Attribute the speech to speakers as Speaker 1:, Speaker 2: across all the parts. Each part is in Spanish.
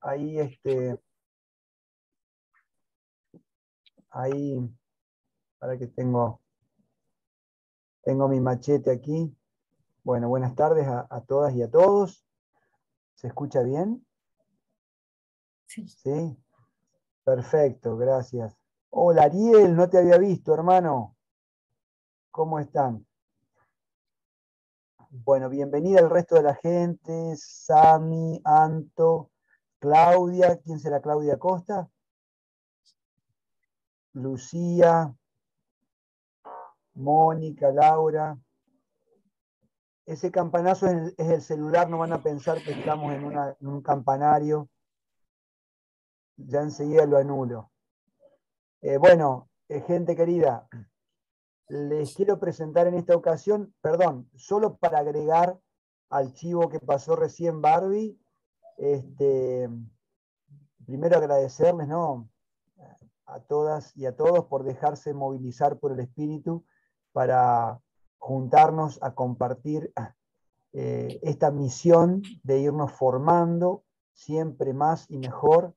Speaker 1: ahí, ahí, para que tengo mi machete aquí. Bueno, buenas tardes a todas y a todos. ¿Se escucha bien?
Speaker 2: Sí.
Speaker 1: ¿Sí? Perfecto, gracias. Hola Ariel, no te había visto, hermano. ¿Cómo están? Bueno, bienvenida al resto de la gente. Sami, Anto, Claudia. ¿Quién será Claudia Costa? Lucía, Mónica, Laura. Ese campanazo es el celular, no van a pensar que estamos en un campanario. Ya enseguida lo anulo. Bueno, gente querida, les quiero presentar en esta ocasión, perdón, solo para agregar al chivo que pasó recién Barbie, primero agradecerles, ¿no?, a todas y a todos por dejarse movilizar por el espíritu para juntarnos a compartir esta misión de irnos formando siempre más y mejor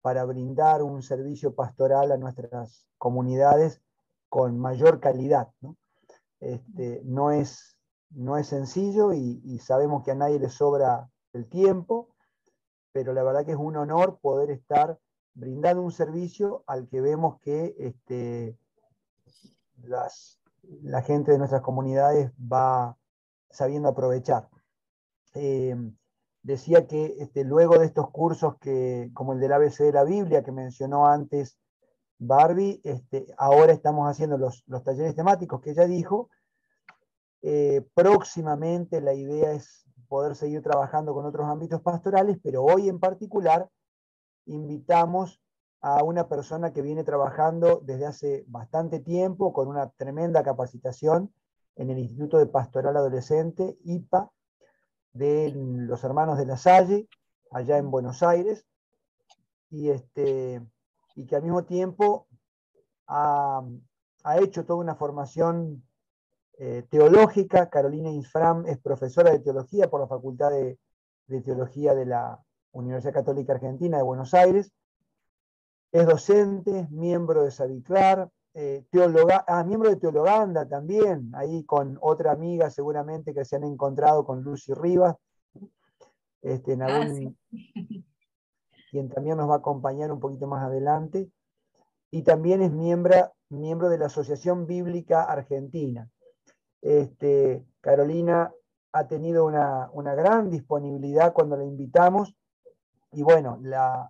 Speaker 1: para brindar un servicio pastoral a nuestras comunidades con mayor calidad, ¿no? No es sencillo y sabemos que a nadie le sobra el tiempo, pero la verdad que es un honor poder estar brindando un servicio al que vemos que la gente de nuestras comunidades va sabiendo aprovechar. Decía que luego de estos cursos como el del ABC de la Biblia que mencionó antes Barbie, ahora estamos haciendo los talleres temáticos que ella dijo. Próximamente la idea es poder seguir trabajando con otros ámbitos pastorales, pero hoy en particular invitamos a una persona que viene trabajando desde hace bastante tiempo con una tremenda capacitación en el Instituto de Pastoral Adolescente, IPA, de los Hermanos de la Salle, allá en Buenos Aires, y que al mismo tiempo ha hecho toda una formación teológica. Carolina Infram es profesora de teología por la Facultad de Teología de la Universidad Católica Argentina de Buenos Aires. Es docente, es miembro de Saviclar, miembro de Teologanda también, ahí con otra amiga seguramente que se han encontrado con Lucy Rivas,
Speaker 2: Sí.
Speaker 1: quien también nos va a acompañar un poquito más adelante, y también es miembro de la Asociación Bíblica Argentina. Carolina ha tenido una gran disponibilidad cuando la invitamos, y bueno,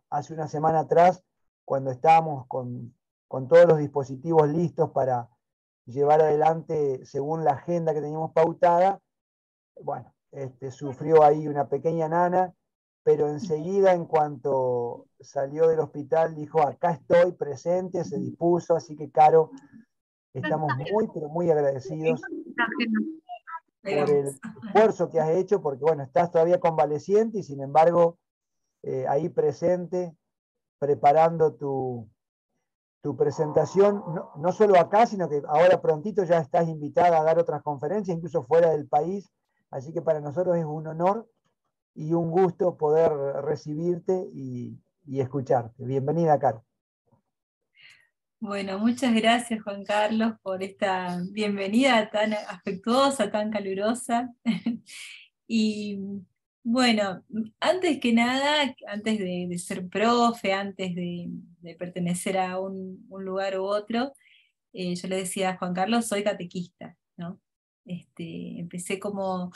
Speaker 1: hace una semana atrás, cuando estábamos con todos los dispositivos listos para llevar adelante según la agenda que teníamos pautada, bueno, sufrió ahí una pequeña nana, pero enseguida, en cuanto salió del hospital, dijo: acá estoy presente, se dispuso. Así que, Caro, estamos muy, pero muy agradecidos por el esfuerzo que has hecho, porque bueno, estás todavía convaleciente y sin embargo ahí presente, preparando tu presentación, no solo acá, sino que ahora prontito ya estás invitada a dar otras conferencias, incluso fuera del país. Así que para nosotros es un honor y un gusto poder recibirte y escucharte. Bienvenida, Caro.
Speaker 2: Bueno, muchas gracias Juan Carlos por esta bienvenida tan afectuosa, tan calurosa. Y bueno, antes que nada, antes de ser profe, antes de pertenecer a un lugar u otro, yo le decía a Juan Carlos, soy catequista, ¿no? Empecé como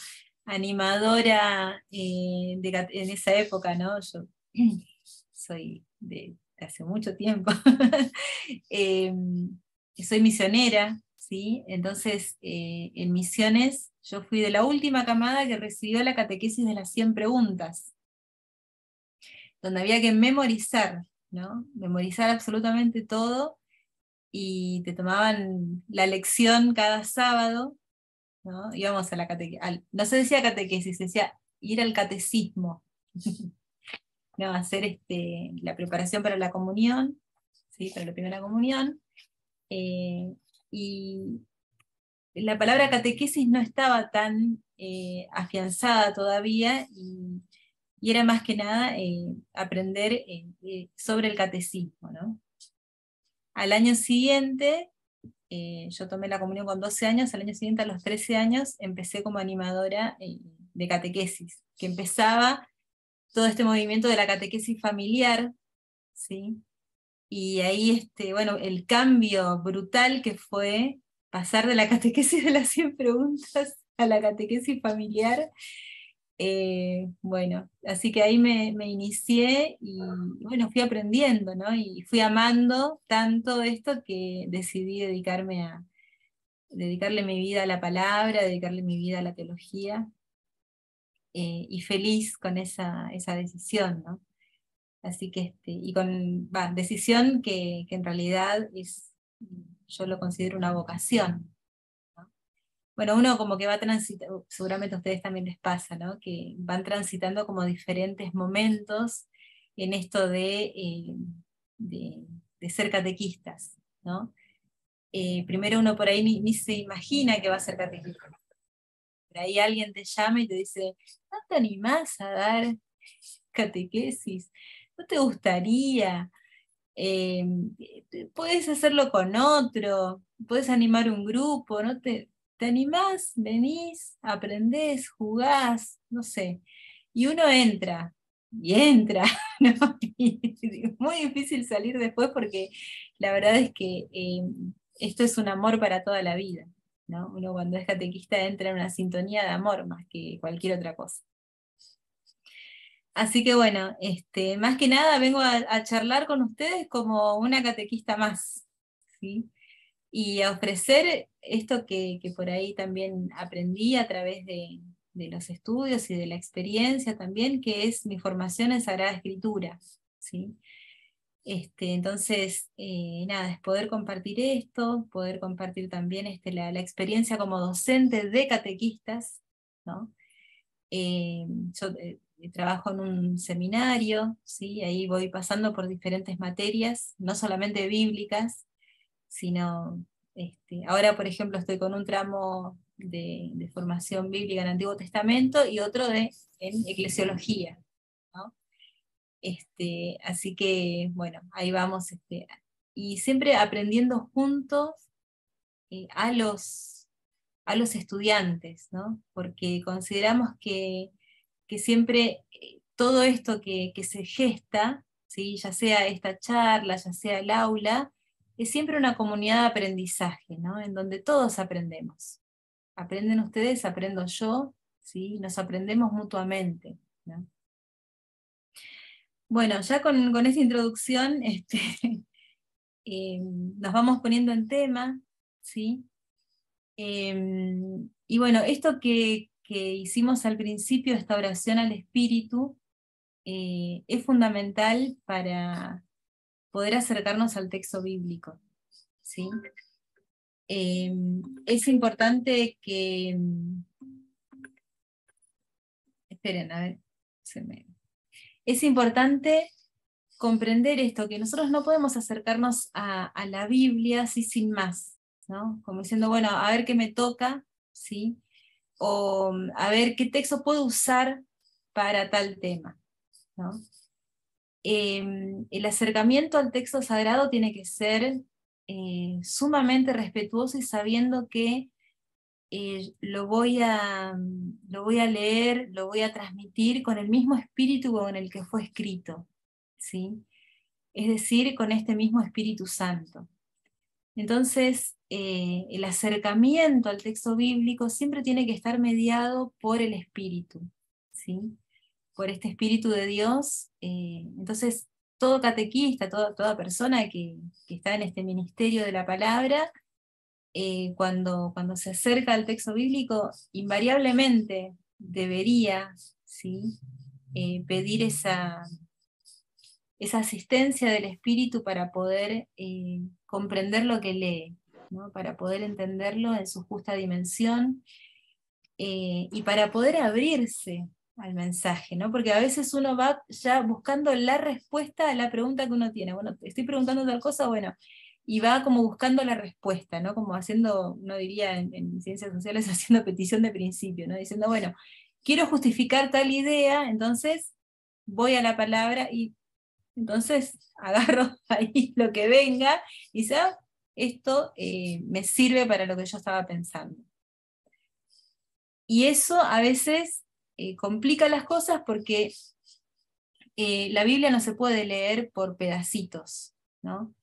Speaker 2: animadora en esa época, ¿no? Yo soy de hace mucho tiempo. Eh, Soy misionera, ¿sí? Entonces, en misiones, yo fui de la última camada que recibió la catequesis de las 100 preguntas, donde había que memorizar, ¿no? Memorizar absolutamente todo, y te tomaban la lección cada sábado, ¿no? Íbamos a la catequesis, no se decía catequesis, se decía ir al catecismo, ¿no? Hacer la preparación para la comunión, ¿sí? Para la primera comunión, y la palabra catequesis no estaba tan afianzada todavía, y y era más que nada aprender sobre el catecismo, ¿no? Al año siguiente, yo tomé la comunión con 12 años, al año siguiente, a los 13 años, empecé como animadora de catequesis, que empezaba todo este movimiento de la catequesis familiar, ¿sí? Y ahí, bueno, el cambio brutal que fue pasar de la catequesis de las 100 preguntas a la catequesis familiar. Bueno, así que ahí me inicié y bueno, fui aprendiendo, ¿no? Y fui amando tanto esto que decidí dedicarle mi vida a la palabra, dedicarle mi vida a la teología, y feliz con esa decisión, ¿no? Así que, y con decisión que en realidad yo lo considero una vocación, ¿no? Bueno, uno como que va transitando, seguramente a ustedes también les pasa, ¿no? Que van transitando como diferentes momentos en esto de, de ser catequistas, ¿no? Primero uno por ahí ni se imagina que va a ser catequista. Por ahí alguien te llama y te dice, ¿no te animás a dar catequesis? ¿No te gustaría? Eh, Puedes hacerlo con otro, puedes animar un grupo, ¿no? ¿Te animás? Venís, aprendés, jugás, no sé. Y uno entra, y entra, ¿no? Y es muy difícil salir después porque la verdad es que esto es un amor para toda la vida, ¿no? Uno cuando es catequista entra en una sintonía de amor más que cualquier otra cosa. Así que bueno, más que nada vengo a charlar con ustedes como una catequista más, ¿sí? Y a ofrecer esto que por ahí también aprendí a través de los estudios y de la experiencia también, que es mi formación en Sagrada Escritura, ¿sí? Entonces, nada, es poder compartir esto, poder compartir también la experiencia como docente de catequistas, ¿no? Yo trabajo en un seminario, ¿sí? Ahí voy pasando por diferentes materias, no solamente bíblicas, sino, ahora por ejemplo estoy con un tramo de formación bíblica en Antiguo Testamento y otro en eclesiología, ¿no? Así que bueno, ahí vamos, y siempre aprendiendo juntos a los estudiantes, ¿no? Porque consideramos que siempre todo esto que se gesta, ¿sí? Ya sea esta charla, ya sea el aula, es siempre una comunidad de aprendizaje, ¿no? En donde todos aprendemos. Aprenden ustedes, aprendo yo, ¿sí? Nos aprendemos mutuamente, ¿no? Bueno, ya con esta introducción nos vamos poniendo en tema, ¿sí? Y bueno, esto que hicimos al principio, esta oración al Espíritu, es fundamental para poder acercarnos al texto bíblico, ¿sí? Es importante esperen, a ver, es importante comprender esto, que nosotros no podemos acercarnos a la Biblia así sin más, ¿no? Como diciendo, bueno, a ver qué me toca, ¿sí? O a ver qué texto puedo usar para tal tema, ¿no? El acercamiento al texto sagrado tiene que ser sumamente respetuoso y sabiendo que lo voy a leer, lo voy a transmitir con el mismo espíritu con el que fue escrito, ¿sí? Es decir, con este mismo Espíritu Santo. Entonces, el acercamiento al texto bíblico siempre tiene que estar mediado por el Espíritu, ¿sí? Por este Espíritu de Dios. Entonces, todo catequista, toda persona que está en este ministerio de la palabra, cuando se acerca al texto bíblico, invariablemente debería, ¿sí? Pedir esa asistencia del Espíritu para poder comprender lo que lee, ¿no? Para poder entenderlo en su justa dimensión, y para poder abrirse al mensaje, ¿no? Porque a veces uno va ya buscando la respuesta a la pregunta que uno tiene. Bueno, estoy preguntando tal cosa, bueno, y va como buscando la respuesta, ¿no? Como haciendo, uno diría en ciencias sociales, haciendo petición de principio, ¿no? Diciendo, bueno, quiero justificar tal idea, entonces voy a la palabra y entonces agarro ahí lo que venga y dice, "Ah, esto me sirve para lo que yo estaba pensando". Y eso a veces complica las cosas porque la Biblia no se puede leer por pedacitos, ¿no?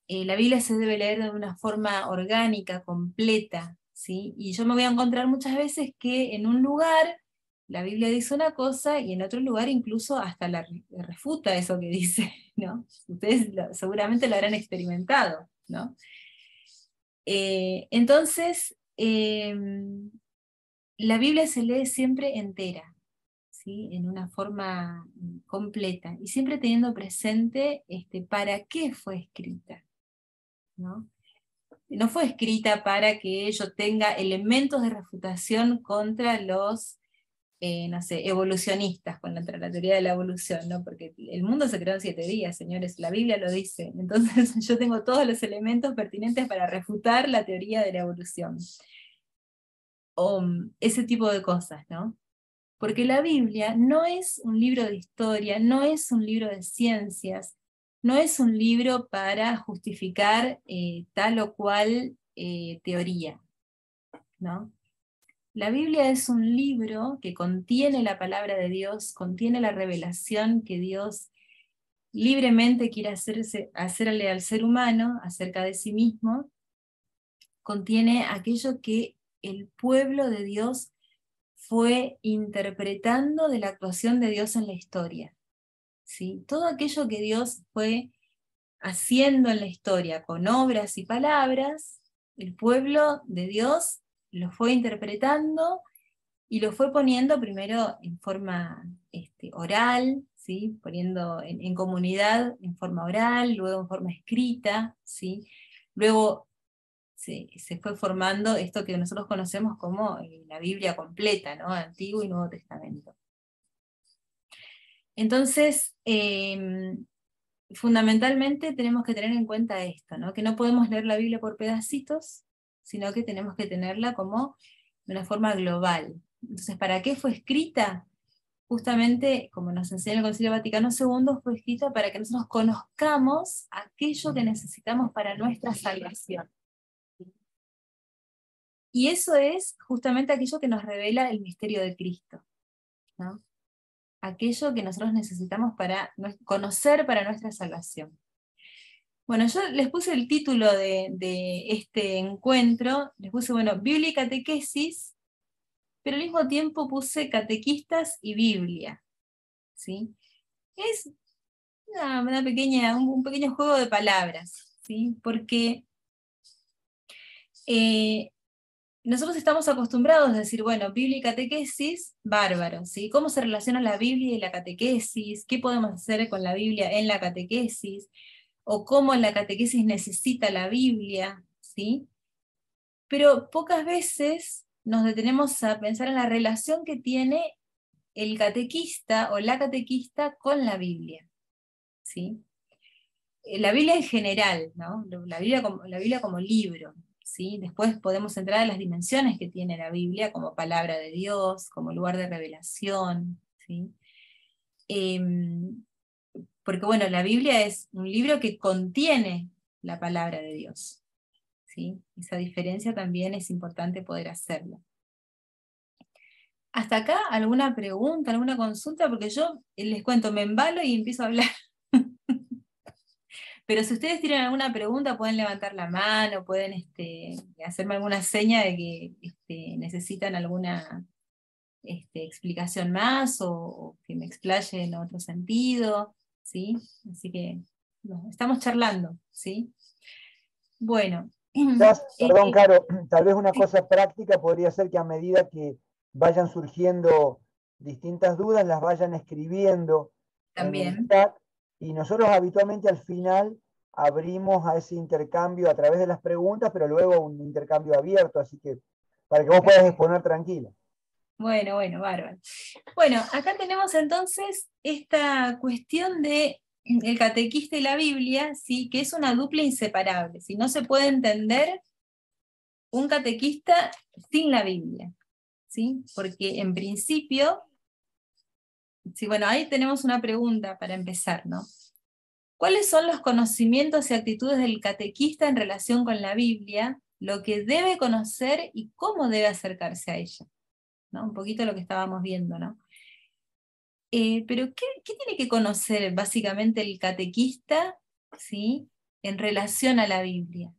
Speaker 2: La Biblia se debe leer de una forma orgánica, completa, ¿sí? Y yo me voy a encontrar muchas veces que en un lugar la Biblia dice una cosa y en otro lugar incluso hasta la refuta eso que dice, ¿no? Ustedes seguramente lo habrán experimentado, ¿no? Entonces, la Biblia se lee siempre entera, ¿sí? En una forma completa, y siempre teniendo presente para qué fue escrita, ¿no? No fue escrita para que yo tenga elementos de refutación contra los, no sé, evolucionistas, contra la teoría de la evolución, ¿no? Porque el mundo se creó en 7 días, señores, la Biblia lo dice. Entonces yo tengo todos los elementos pertinentes para refutar la teoría de la evolución. O ese tipo de cosas, ¿no? Porque la Biblia no es un libro de historia, no es un libro de ciencias, no es un libro para justificar tal o cual teoría, ¿no? La Biblia es un libro que contiene la palabra de Dios, contiene la revelación que Dios libremente quiere hacerle al ser humano acerca de sí mismo, contiene aquello que el pueblo de Dios fue interpretando de la actuación de Dios en la historia, ¿sí? Todo aquello que Dios fue haciendo en la historia con obras y palabras, el pueblo de Dios lo fue interpretando y lo fue poniendo primero en forma oral, ¿sí? Poniendo en comunidad en forma oral, luego en forma escrita, ¿sí? Luego se fue formando esto que nosotros conocemos como la Biblia completa, ¿no? Antiguo y Nuevo Testamento. Entonces, fundamentalmente tenemos que tener en cuenta esto, ¿no? Que no podemos leer la Biblia por pedacitos, sino que tenemos que tenerla como de una forma global. Entonces, ¿para qué fue escrita? Justamente, como nos enseña el Concilio Vaticano II, fue escrita para que nosotros conozcamos aquello que necesitamos para nuestra salvación. Y eso es justamente aquello que nos revela el misterio de Cristo, ¿no? Aquello que nosotros necesitamos para conocer para nuestra salvación. Bueno, yo les puse el título de este encuentro, les puse, bueno, Biblia y catequesis, pero al mismo tiempo puse catequistas y Biblia, ¿sí? Es un pequeño juego de palabras, ¿sí? Porque nosotros estamos acostumbrados a decir, bueno, Biblia y catequesis, bárbaro, ¿sí? ¿Cómo se relaciona la Biblia y la catequesis? ¿Qué podemos hacer con la Biblia en la catequesis? ¿O cómo la catequesis necesita la Biblia? ¿Sí? Pero pocas veces nos detenemos a pensar en la relación que tiene el catequista o la catequista con la Biblia, ¿sí? La Biblia en general, ¿no? La Biblia como libro, ¿sí? Después podemos entrar a las dimensiones que tiene la Biblia como palabra de Dios, como lugar de revelación, ¿sí? Porque bueno, la Biblia es un libro que contiene la palabra de Dios, ¿sí? Esa diferencia también es importante poder hacerla. ¿Hasta acá alguna pregunta, alguna consulta? Porque yo les cuento, me embalo y empiezo a hablar. Pero si ustedes tienen alguna pregunta, pueden levantar la mano, pueden hacerme alguna seña de que necesitan alguna explicación más o que me explaye en otro sentido, ¿sí? Así que estamos charlando, ¿sí? Bueno.
Speaker 1: Perdón, Caro, tal vez una cosa práctica podría ser que a medida que vayan surgiendo distintas dudas, las vayan escribiendo en el
Speaker 2: También.
Speaker 1: chat, y nosotros habitualmente al final abrimos a ese intercambio a través de las preguntas, pero luego un intercambio abierto, así que para que vos puedas exponer tranquila.
Speaker 2: Bueno, bárbaro. Bueno, acá tenemos entonces esta cuestión de el catequista y la Biblia, ¿sí? Que es una dupla inseparable, ¿sí? No se puede entender un catequista sin la Biblia, ¿sí? Porque en principio Sí, bueno, ahí tenemos una pregunta para empezar, ¿no? ¿Cuáles son los conocimientos y actitudes del catequista en relación con la Biblia, lo que debe conocer y cómo debe acercarse a ella? ¿No? Un poquito lo que estábamos viendo, ¿no? Pero ¿qué tiene que conocer básicamente el catequista, ¿sí?, en relación a la Biblia?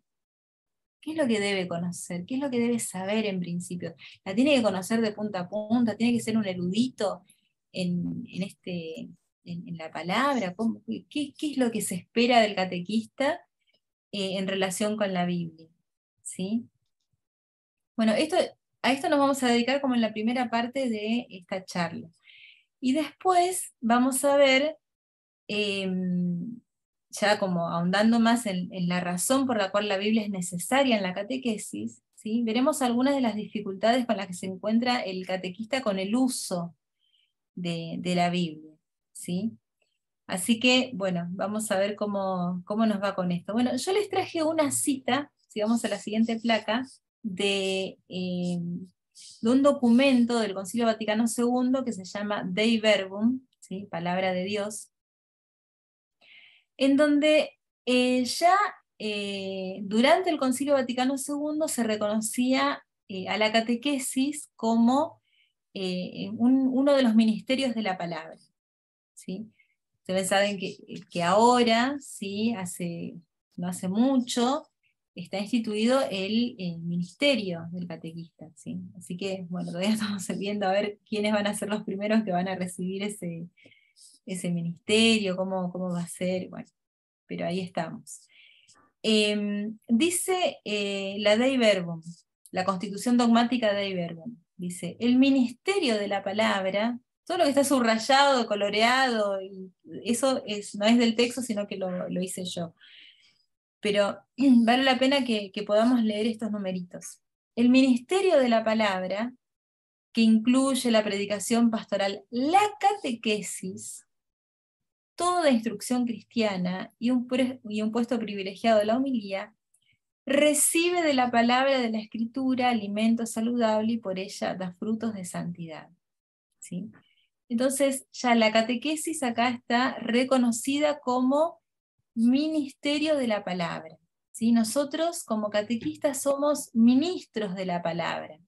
Speaker 2: ¿Qué es lo que debe conocer? ¿Qué es lo que debe saber en principio? ¿La tiene que conocer de punta a punta? ¿Tiene que ser un erudito en la palabra? ¿Qué es lo que se espera del catequista en relación con la Biblia? ¿Sí? Bueno, a esto nos vamos a dedicar como en la primera parte de esta charla. Y después vamos a ver, ya como ahondando más en la razón por la cual la Biblia es necesaria en la catequesis, ¿sí?, veremos algunas de las dificultades con las que se encuentra el catequista con el uso de la Biblia, ¿sí? Así que, bueno, vamos a ver cómo nos va con esto. Bueno, yo les traje una cita, si vamos a la siguiente placa, de un documento del Concilio Vaticano II que se llama Dei Verbum, ¿sí?, Palabra de Dios, en donde durante el Concilio Vaticano II se reconocía a la catequesis como uno de los ministerios de la palabra, ¿sí? Ustedes saben que ahora, ¿sí?, no hace mucho, está instituido el ministerio del catequista, ¿sí? Así que, bueno, todavía estamos viendo a ver quiénes van a ser los primeros que van a recibir ese ministerio, cómo va a ser, bueno, pero ahí estamos. Dice la Dei Verbum, la Constitución Dogmática Dei Verbum, dice, el ministerio de la palabra, todo lo que está subrayado, coloreado, y eso no es del texto, sino que lo hice yo. Pero vale la pena que podamos leer estos numeritos. El ministerio de la palabra, que incluye la predicación pastoral, la catequesis, toda instrucción cristiana y un puesto privilegiado de la homilía, recibe de la palabra de la Escritura alimento saludable y por ella da frutos de santidad, ¿sí? Entonces ya la catequesis acá está reconocida como ministerio de la palabra, ¿sí? Nosotros como catequistas somos ministros de la palabra.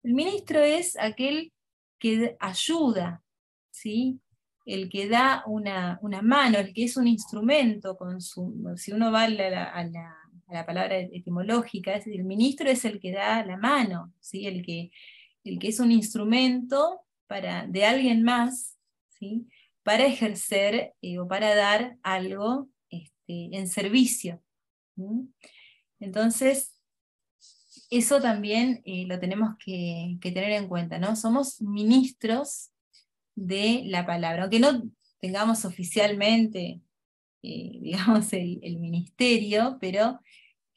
Speaker 2: El ministro es aquel que ayuda, ¿sí?, el que da una mano, el que es un instrumento, si uno va a la palabra etimológica, es decir, el ministro es el que da la mano, ¿sí?, el que es un instrumento de alguien más, ¿sí?, para ejercer o para dar algo en servicio. ¿Sí? Entonces, eso también lo tenemos que tener en cuenta, ¿no? Somos ministros de la palabra, aunque no tengamos oficialmente, digamos, el ministerio, pero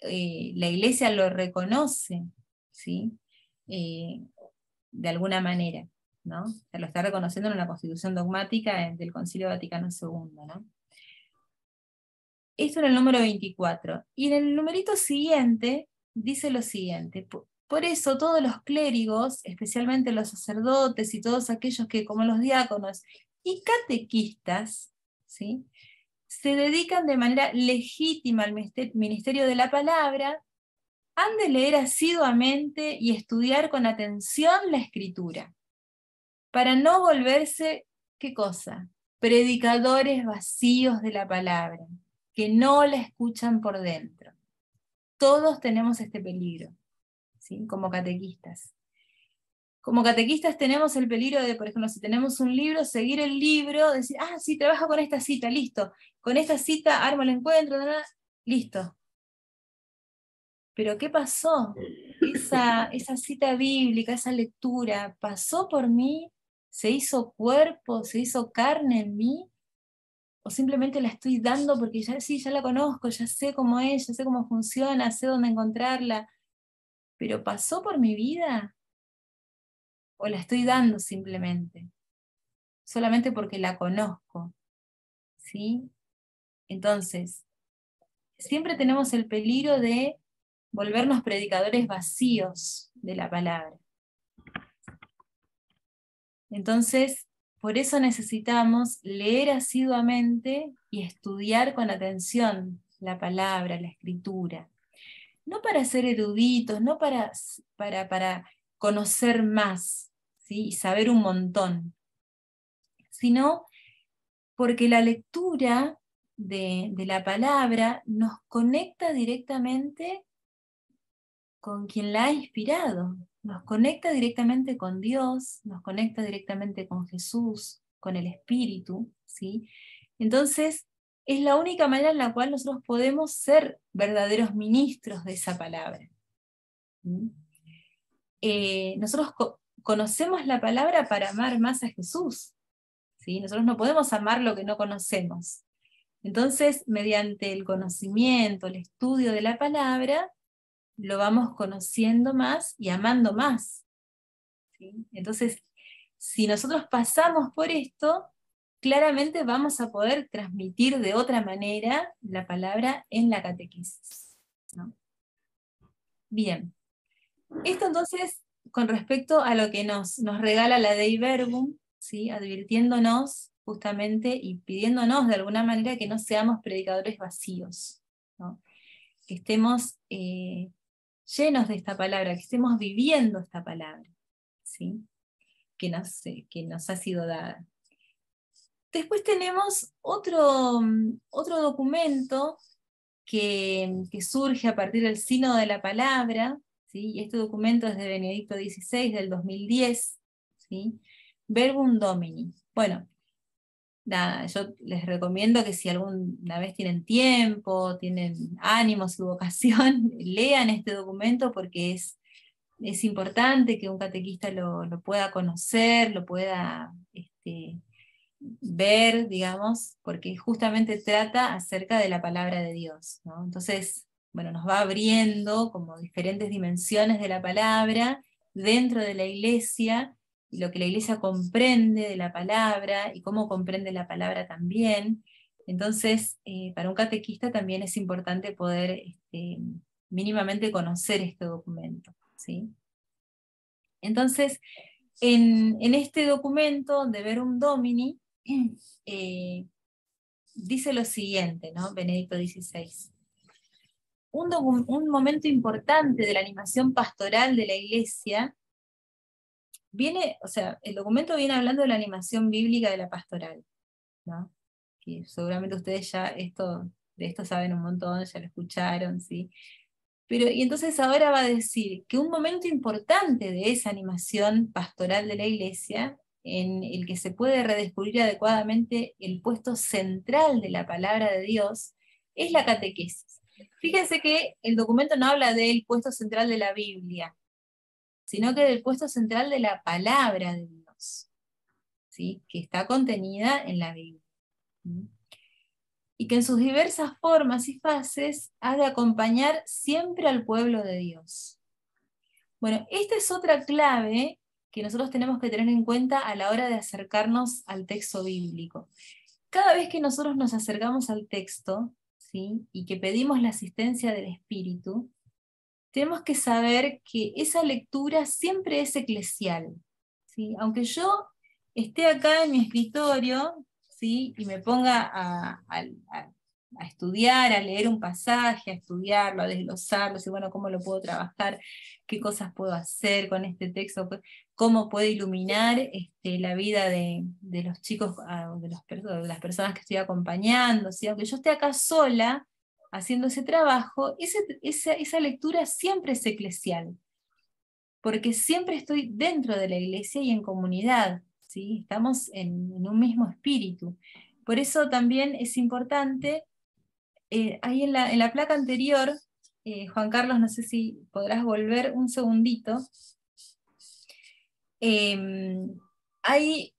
Speaker 2: la Iglesia lo reconoce, ¿sí? De alguna manera, ¿no? O sea, lo está reconociendo en la Constitución Dogmática del Concilio Vaticano II, ¿no? Esto en el número 24. Y en el numerito siguiente dice lo siguiente: por eso todos los clérigos, especialmente los sacerdotes y todos aquellos que, como los diáconos y catequistas, ¿sí?, se dedican de manera legítima al ministerio de la palabra, han de leer asiduamente y estudiar con atención la Escritura, para no volverse, ¿qué cosa?, predicadores vacíos de la palabra, que no la escuchan por dentro. Todos tenemos este peligro, ¿sí?, como catequistas. Como catequistas tenemos el peligro de, por ejemplo, si tenemos un libro, seguir el libro, decir, ah, sí, trabaja con esta cita, listo. Con esta cita armo el encuentro, listo. Pero ¿qué pasó? Esa cita bíblica, esa lectura, ¿pasó por mí? ¿Se hizo cuerpo? ¿Se hizo carne en mí? ¿O simplemente la estoy dando porque ya la conozco, ya sé cómo es, ya sé cómo funciona, sé dónde encontrarla? ¿Pero pasó por mi vida? ¿O la estoy dando simplemente? Solamente porque la conozco, ¿sí? Entonces, siempre tenemos el peligro de volvernos predicadores vacíos de la palabra. Entonces, por eso necesitamos leer asiduamente y estudiar con atención la palabra, la escritura. No para ser eruditos, no para conocer más, ¿sí? Y saber un montón, sino porque la lectura de la palabra nos conecta directamente con quien la ha inspirado, nos conecta directamente con Dios, nos conecta directamente con Jesús, con el Espíritu, ¿sí? Entonces, es la única manera en la cual nosotros podemos ser verdaderos ministros de esa palabra. ¿Mm? Nosotros conocemos la palabra para amar más a Jesús, ¿sí? Nosotros no podemos amar lo que no conocemos. Entonces, mediante el conocimiento, el estudio de la palabra, lo vamos conociendo más y amando más, ¿sí? Entonces, si nosotros pasamos por esto, claramente vamos a poder transmitir de otra manera la palabra en la catequesis, ¿no? Bien, esto entonces con respecto a lo que nos regala la Dei Verbum, ¿sí? Advirtiéndonos justamente y pidiéndonos de alguna manera que no seamos predicadores vacíos, ¿no? Que estemos llenos de esta palabra, que estemos viviendo esta palabra, ¿sí? que nos ha sido dada. Después tenemos otro documento que surge a partir del Sínodo de la Palabra, ¿sí? Y este documento es de Benedicto XVI del 2010, ¿sí? Verbum Domini. Bueno, nada, yo les recomiendo que si alguna vez tienen tiempo, tienen ánimos y vocación, lean este documento porque es importante que un catequista lo pueda conocer, lo pueda ver, digamos, porque justamente trata acerca de la palabra de Dios, ¿no? Entonces, bueno, nos va abriendo como diferentes dimensiones de la palabra dentro de la iglesia, y lo que la iglesia comprende de la palabra, y cómo comprende la palabra también. Entonces, para un catequista también es importante poder mínimamente conocer este documento, ¿sí? Entonces, en este documento de Verbum Domini, dice lo siguiente, ¿no? Benedicto XVI. Un momento importante de la animación pastoral de la Iglesia viene, o sea, el documento viene hablando de la animación bíblica de la pastoral, ¿no? Que seguramente ustedes ya de esto saben un montón, ya lo escucharon, ¿sí? Pero, y entonces ahora va a decir que un momento importante de esa animación pastoral de la Iglesia, en el que se puede redescubrir adecuadamente el puesto central de la palabra de Dios, es la catequesis. Fíjense que el documento no habla del puesto central de la Biblia, sino que del puesto central de la palabra de Dios, ¿sí? Que está contenida en la Biblia. Y que en sus diversas formas y fases ha de acompañar siempre al pueblo de Dios. Bueno, esta es otra clave que nosotros tenemos que tener en cuenta a la hora de acercarnos al texto bíblico. Cada vez que nosotros nos acercamos al texto, ¿sí? Y que pedimos la asistencia del Espíritu, tenemos que saber que esa lectura siempre es eclesial, ¿sí? Aunque yo esté acá en mi escritorio, ¿sí? Y me ponga a estudiar, a leer un pasaje, a estudiarlo, a desglosarlo, y bueno, cómo lo puedo trabajar, qué cosas puedo hacer con este texto, cómo puede iluminar la vida de los chicos, de las personas que estoy acompañando, ¿sí? Aunque yo esté acá sola, haciendo ese trabajo, esa lectura siempre es eclesial, porque siempre estoy dentro de la iglesia y en comunidad, ¿sí? Estamos en un mismo espíritu. Por eso también es importante, ahí en la placa anterior, Juan Carlos, no sé si podrás volver un segundito, hay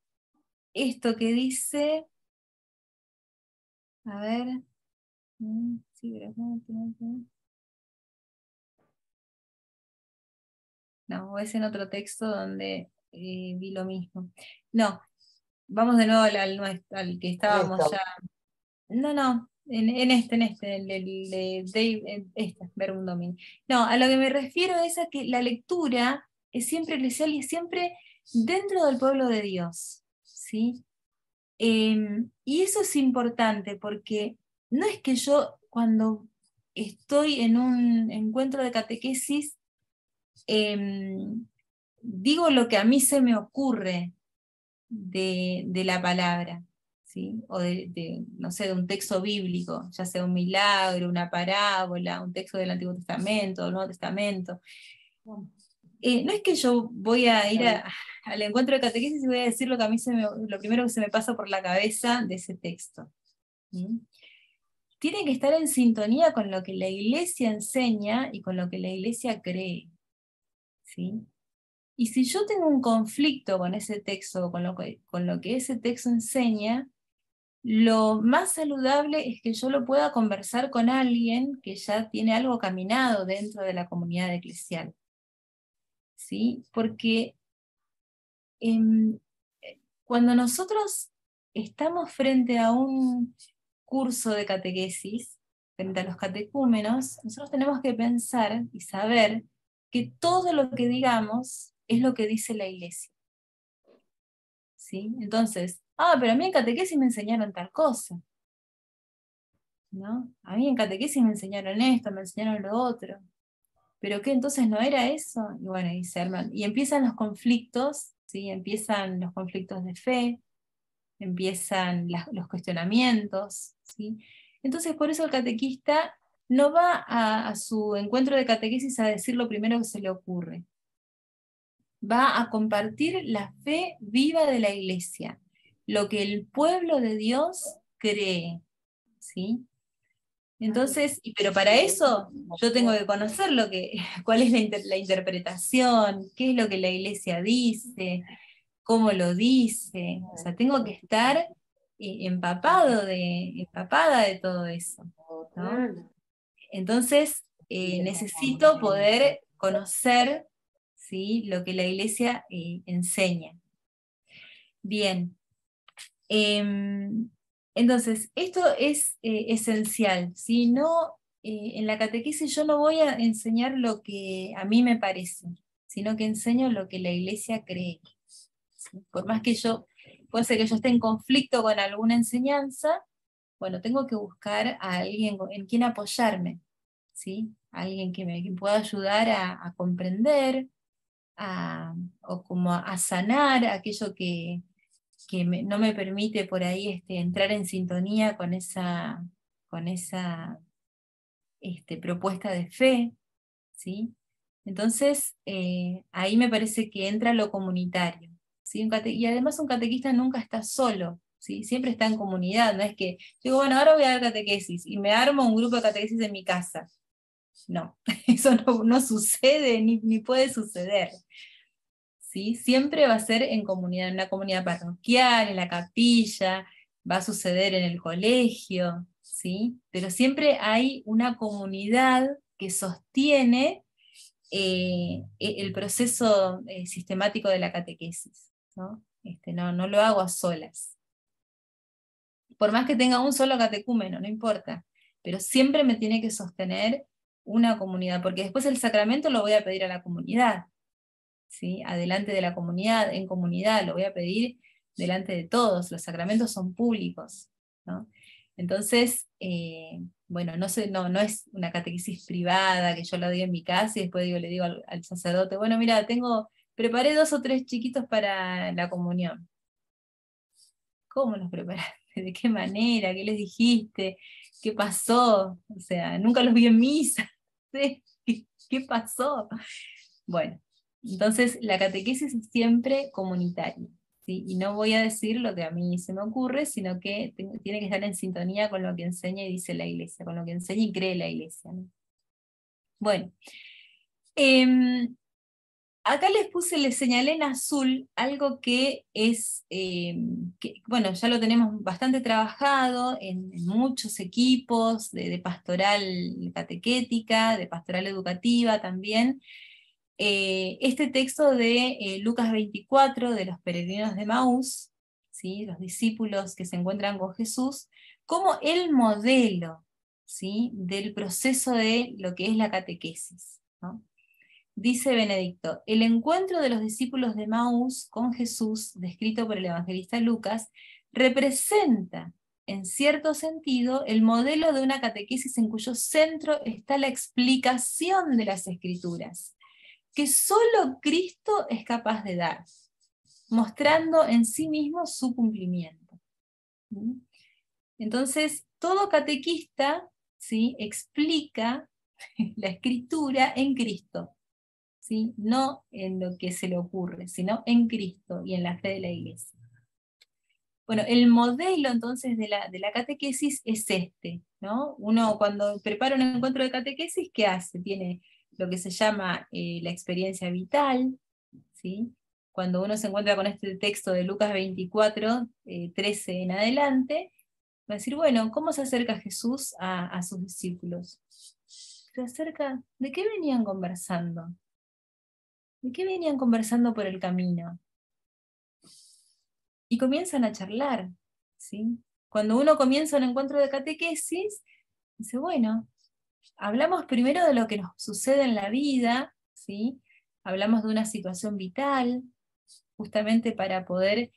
Speaker 2: esto que dice, a ver, sí, no, es en otro texto donde vi lo mismo. No, vamos de nuevo al que estábamos ya. No, en este, el de este, Verbum Domini. No, a lo que me refiero es a que la lectura es siempre eclesial y es siempre dentro del pueblo de Dios, ¿sí? Y eso es importante porque no es que yo cuando estoy en un encuentro de catequesis digo lo que a mí se me ocurre de la palabra, ¿sí? O no sé, de un texto bíblico, ya sea un milagro, una parábola, un texto del Antiguo Testamento, del Nuevo Testamento. No es que yo voy a ir al encuentro de catequesis y voy a decir lo que a mí lo primero que se me pasa por la cabeza de ese texto. ¿Sí? Tiene que estar en sintonía con lo que la Iglesia enseña y con lo que la Iglesia cree. ¿Sí? Y si yo tengo un conflicto con ese texto, con lo que ese texto enseña, lo más saludable es que yo lo pueda conversar con alguien que ya tiene algo caminado dentro de la comunidad eclesial. ¿Sí? Porque cuando nosotros estamos frente a un curso de catequesis, frente a los catecúmenos, nosotros tenemos que pensar y saber que todo lo que digamos es lo que dice la Iglesia. ¿Sí? Entonces, pero a mí en catequesis me enseñaron tal cosa, ¿no? A mí en catequesis me enseñaron esto, me enseñaron lo otro. ¿Pero qué? Entonces no era eso. Y bueno, y se arman. Y empiezan los conflictos, ¿sí? Empiezan los conflictos de fe, empiezan los cuestionamientos, ¿sí? Entonces por eso el catequista no va a su encuentro de catequesis a decir lo primero que se le ocurre. Va a compartir la fe viva de la Iglesia, lo que el pueblo de Dios cree, ¿sí? Entonces, pero para eso yo tengo que conocer cuál es la interpretación, qué es lo que la Iglesia dice, cómo lo dice. O sea, tengo que estar empapada de todo eso, ¿no? Entonces, necesito poder conocer, ¿sí?, lo que la Iglesia enseña. Bien. Entonces, esto es esencial. Si no, en la catequesis yo no voy a enseñar lo que a mí me parece, sino que enseño lo que la Iglesia cree. ¿Sí? Por más que puede ser que yo esté en conflicto con alguna enseñanza, bueno, tengo que buscar a alguien en quien apoyarme, ¿sí? Alguien que me pueda ayudar a comprender, o como a sanar aquello que no me permite por ahí entrar en sintonía con esa propuesta de fe, ¿sí? Entonces, ahí me parece que entra lo comunitario, ¿sí? Y además un catequista nunca está solo, ¿sí? Siempre está en comunidad, no es que digo, bueno, ahora voy a dar catequesis, y me armo un grupo de catequesis en mi casa. No, eso no sucede, ni puede suceder. ¿Sí? Siempre va a ser en comunidad, en una comunidad parroquial, en la capilla, va a suceder en el colegio, ¿sí? Pero siempre hay una comunidad que sostiene el proceso sistemático de la catequesis, ¿no? No lo hago a solas. Por más que tenga un solo catecúmeno, no importa, pero siempre me tiene que sostener una comunidad, porque después el sacramento lo voy a pedir a la comunidad, ¿sí? Adelante de la comunidad, en comunidad, lo voy a pedir delante de todos, los sacramentos son públicos, ¿no? Entonces, bueno, no es una catequesis privada que yo la doy en mi casa y después le digo al sacerdote, bueno, mira, preparé 2 o 3 chiquitos para la comunión. ¿Cómo los preparaste? ¿De qué manera? ¿Qué les dijiste? ¿Qué pasó? O sea, nunca los vi en misa. ¿Qué pasó? Bueno, entonces la catequesis es siempre comunitaria, ¿sí? Y no voy a decir lo que a mí se me ocurre, sino que tiene que estar en sintonía con lo que enseña y dice la Iglesia, con lo que enseña y cree la Iglesia, ¿no? Bueno, acá les señalé en azul algo que es, bueno, ya lo tenemos bastante trabajado en muchos equipos de pastoral catequética, de pastoral educativa también. Este texto de Lucas 24, de los peregrinos de Maús, ¿sí? Los discípulos que se encuentran con Jesús, como el modelo, ¿sí?, del proceso de lo que es la catequesis, ¿no? Dice Benedicto, el encuentro de los discípulos de Maús con Jesús, descrito por el evangelista Lucas, representa, en cierto sentido, el modelo de una catequesis en cuyo centro está la explicación de las Escrituras, que solo Cristo es capaz de dar, mostrando en sí mismo su cumplimiento. Entonces, todo catequista, ¿sí?, explica la Escritura en Cristo. ¿Sí? No en lo que se le ocurre, sino en Cristo y en la fe de la Iglesia. Bueno, el modelo entonces de la catequesis es este, ¿no? Uno cuando prepara un encuentro de catequesis, ¿qué hace? Tiene lo que se llama la experiencia vital, ¿sí? Cuando uno se encuentra con este texto de Lucas 24, 13 en adelante, va a decir, bueno, ¿cómo se acerca Jesús a sus discípulos? Se acerca, ¿de qué venían conversando? ¿De qué venían conversando por el camino? Y comienzan a charlar, ¿sí? Cuando uno comienza un encuentro de catequesis, dice, bueno, hablamos primero de lo que nos sucede en la vida, ¿sí? Hablamos de una situación vital, justamente para poder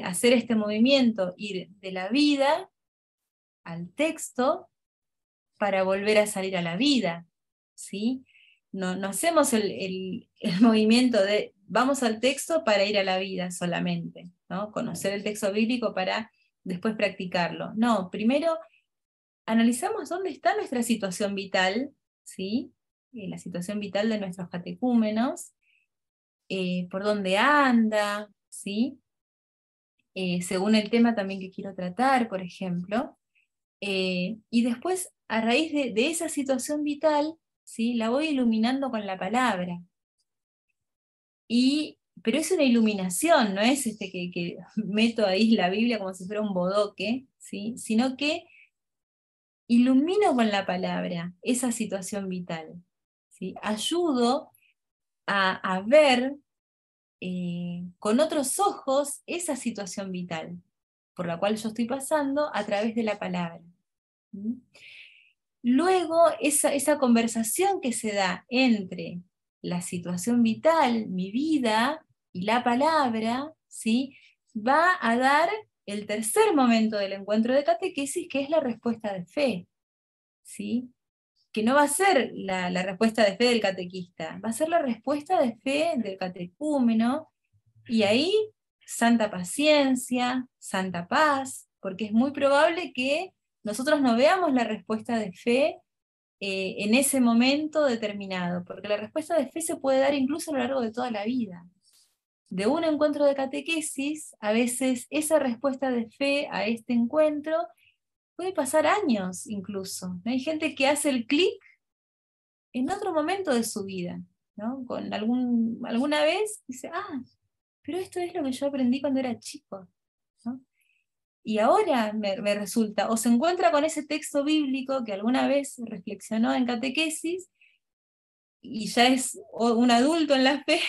Speaker 2: hacer este movimiento, ir de la vida al texto, para volver a salir a la vida, ¿sí? No hacemos el movimiento de vamos al texto para ir a la vida solamente, ¿no? Conocer el texto bíblico para después practicarlo. No, primero analizamos dónde está nuestra situación vital, ¿sí? La situación vital de nuestros catecúmenos, por dónde anda, ¿sí? Según el tema también que quiero tratar, por ejemplo. Y después, a raíz de esa situación vital, ¿sí?, la voy iluminando con la palabra. Pero es una iluminación, no es que meto ahí la Biblia como si fuera un bodoque, ¿sí?, sino que ilumino con la palabra esa situación vital, ¿sí? Ayudo a ver con otros ojos esa situación vital por la cual yo estoy pasando a través de la palabra. Luego, esa conversación que se da entre la situación vital, mi vida, y la palabra, ¿sí?, va a dar el tercer momento del encuentro de catequesis, que es la respuesta de fe, ¿sí?, que no va a ser la respuesta de fe del catequista, va a ser la respuesta de fe del catecúmeno, y ahí santa paciencia, santa paz, porque es muy probable que nosotros no veamos la respuesta de fe en ese momento determinado, porque la respuesta de fe se puede dar incluso a lo largo de toda la vida. De un encuentro de catequesis, a veces esa respuesta de fe a este encuentro puede pasar años incluso. Hay gente que hace el clic en otro momento de su vida, ¿no? Alguna vez dice, pero esto es lo que yo aprendí cuando era chico, ¿no? Y ahora me resulta, o se encuentra con ese texto bíblico que alguna vez reflexionó en catequesis, y ya es un adulto en la fe,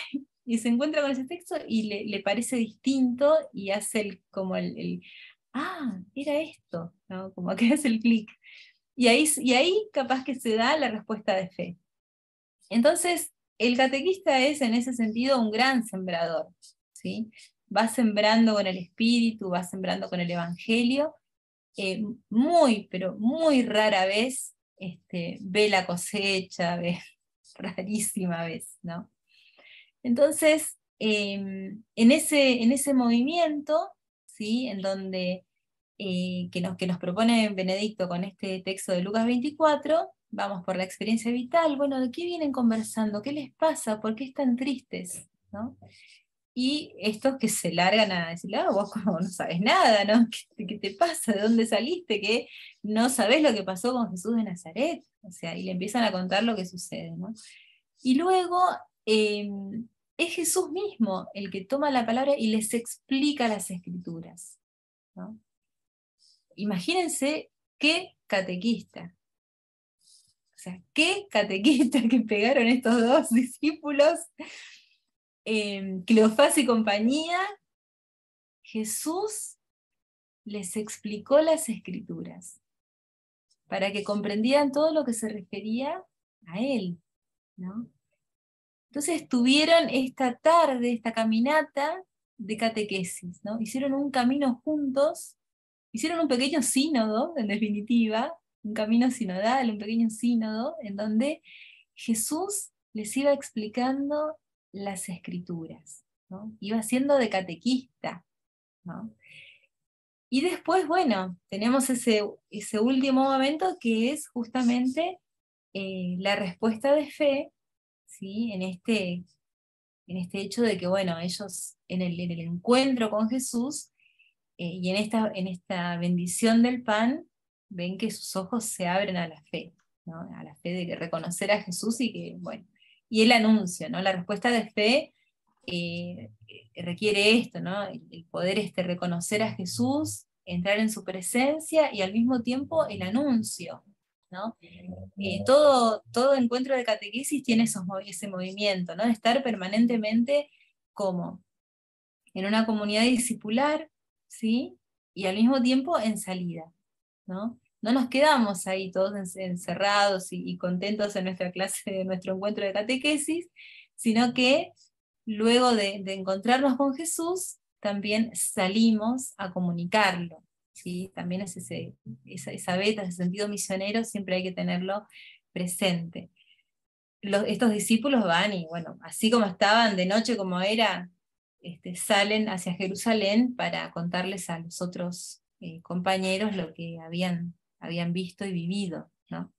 Speaker 2: y se encuentra con ese texto y le parece distinto, y hace era esto, ¿no? Como que hace el clic. Y ahí capaz que se da la respuesta de fe. Entonces, el catequista es en ese sentido un gran sembrador, ¿sí? Va sembrando con el Espíritu, va sembrando con el Evangelio, muy, pero muy rara vez ve la cosecha, ve rarísima vez, ¿no? Entonces, en ese movimiento, ¿sí?, en donde que nos propone Benedicto con este texto de Lucas 24, vamos por la experiencia vital, bueno, ¿de qué vienen conversando? ¿Qué les pasa? ¿Por qué están tristes? ¿No? Y estos que se largan a decirle, vos como no sabes nada, ¿no? ¿Qué te pasa? ¿De dónde saliste? ¿Qué no sabés lo que pasó con Jesús de Nazaret? O sea, y le empiezan a contar lo que sucede, ¿no? Y luego es Jesús mismo el que toma la palabra y les explica las Escrituras, ¿no? Imagínense qué catequista. O sea, qué catequista que pegaron estos dos discípulos, Cleofás y compañía. Jesús les explicó las Escrituras para que comprendieran todo lo que se refería a él, ¿no? Entonces tuvieron esta tarde, esta caminata de catequesis, ¿no? Hicieron un camino juntos, hicieron un pequeño sínodo, en definitiva, un camino sinodal, un pequeño sínodo, en donde Jesús les iba explicando las escrituras, ¿no? Iba siendo de catequista, ¿no? Y después, bueno, tenemos ese último momento que es justamente la respuesta de fe, ¿sí? En este hecho de que, bueno, ellos en el encuentro con Jesús y en esta bendición del pan, ven que sus ojos se abren a la fe, ¿no? A la fe de que reconocer a Jesús y que, bueno, y el anuncio, ¿no? La respuesta de fe requiere esto, ¿no? El poder reconocer a Jesús, entrar en su presencia y al mismo tiempo el anuncio, ¿no? Todo encuentro de catequesis tiene ese movimiento, ¿no? De estar permanentemente como en una comunidad discipular, ¿sí? Y al mismo tiempo en salida, ¿no? No nos quedamos ahí todos encerrados y contentos en nuestra clase, en nuestro encuentro de catequesis, sino que luego de encontrarnos con Jesús, también salimos a comunicarlo, ¿sí? También es esa beta, ese sentido misionero, siempre hay que tenerlo presente. Estos discípulos van y, bueno, así como estaban de noche como era, salen hacia Jerusalén para contarles a los otros compañeros lo que habían visto y vivido, ¿no?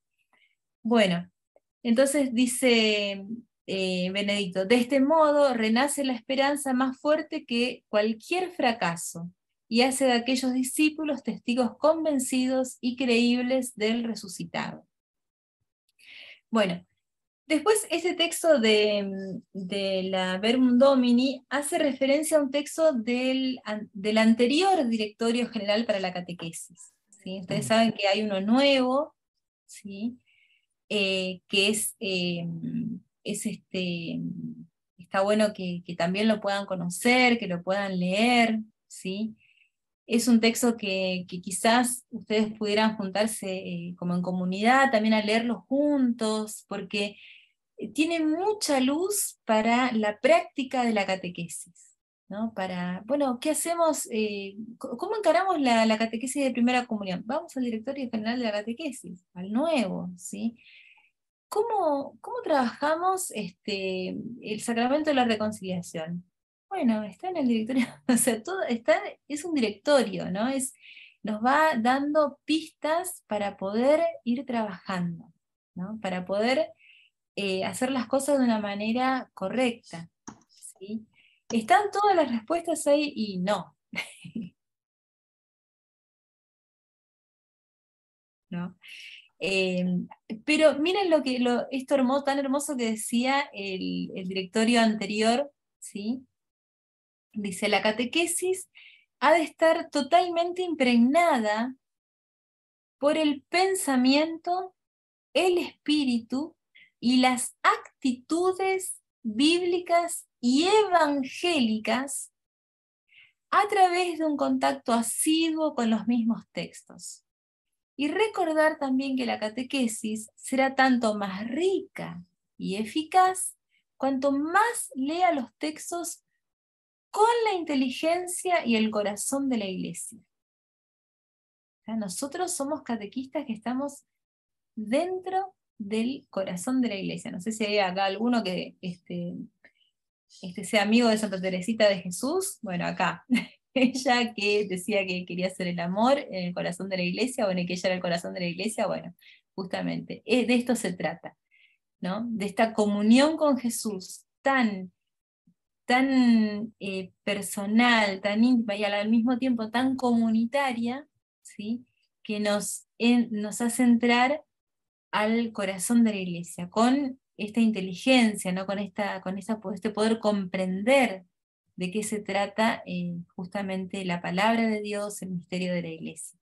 Speaker 2: Bueno, entonces dice Benedicto, de este modo renace la esperanza más fuerte que cualquier fracaso, y hace de aquellos discípulos testigos convencidos y creíbles del resucitado. Bueno, después este texto de la Verbum Domini hace referencia a un texto del anterior Directorio General para la Catequesis, ¿sí? Ustedes saben que hay uno nuevo, ¿sí? Que está bueno que también lo puedan conocer, que lo puedan leer, ¿sí? Es un texto que quizás ustedes pudieran juntarse como en comunidad, también a leerlo juntos, porque tiene mucha luz para la práctica de la catequesis, ¿no? Para, bueno, ¿qué hacemos? ¿Cómo encaramos la catequesis de primera comunión? Vamos al Directorio General de la Catequesis, al nuevo, ¿sí? ¿Cómo trabajamos el sacramento de la reconciliación? Bueno, está en el directorio, o sea, es un directorio, ¿no? Nos va dando pistas para poder ir trabajando, ¿no? Para poder hacer las cosas de una manera correcta, ¿sí? ¿Están todas las respuestas ahí? Y no. ¿No? Pero miren esto tan hermoso que decía el directorio anterior, ¿sí? Dice, la catequesis ha de estar totalmente impregnada por el pensamiento, el espíritu y las actitudes bíblicas y evangélicas a través de un contacto asiduo con los mismos textos. Y recordar también que la catequesis será tanto más rica y eficaz cuanto más lea los textos con la inteligencia y el corazón de la Iglesia. O sea, nosotros somos catequistas que estamos dentro del corazón de la Iglesia. No sé si hay acá alguno que sea amigo de Santa Teresita de Jesús. Bueno, acá. Ella que decía que quería hacer el amor en el corazón de la Iglesia, bueno, y que ella era el corazón de la Iglesia, bueno, justamente, de esto se trata, ¿no? De esta comunión con Jesús tan personal, tan íntima y al mismo tiempo tan comunitaria, ¿sí? Que nos hace entrar al corazón de la Iglesia, con esta inteligencia, ¿no? con este poder comprender de qué se trata justamente la palabra de Dios, el misterio de la Iglesia.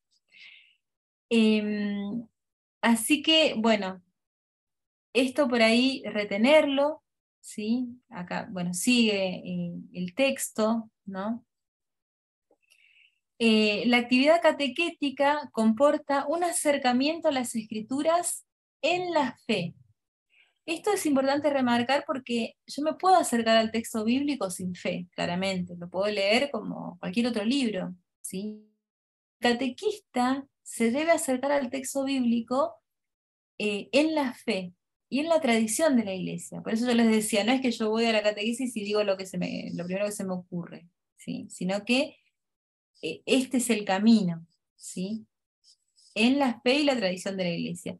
Speaker 2: Así que, bueno, esto por ahí retenerlo, ¿sí? Acá, bueno, sigue el texto, ¿no? La actividad catequética comporta un acercamiento a las Escrituras en la fe. Esto es importante remarcar porque yo me puedo acercar al texto bíblico sin fe, claramente, lo puedo leer como cualquier otro libro, ¿sí? El catequista se debe acercar al texto bíblico en la fe y en la tradición de la iglesia. Por eso yo les decía, no es que yo voy a la catequesis y digo lo primero que se me ocurre, ¿sí? Sino que este es el camino, ¿sí? En la fe y la tradición de la iglesia.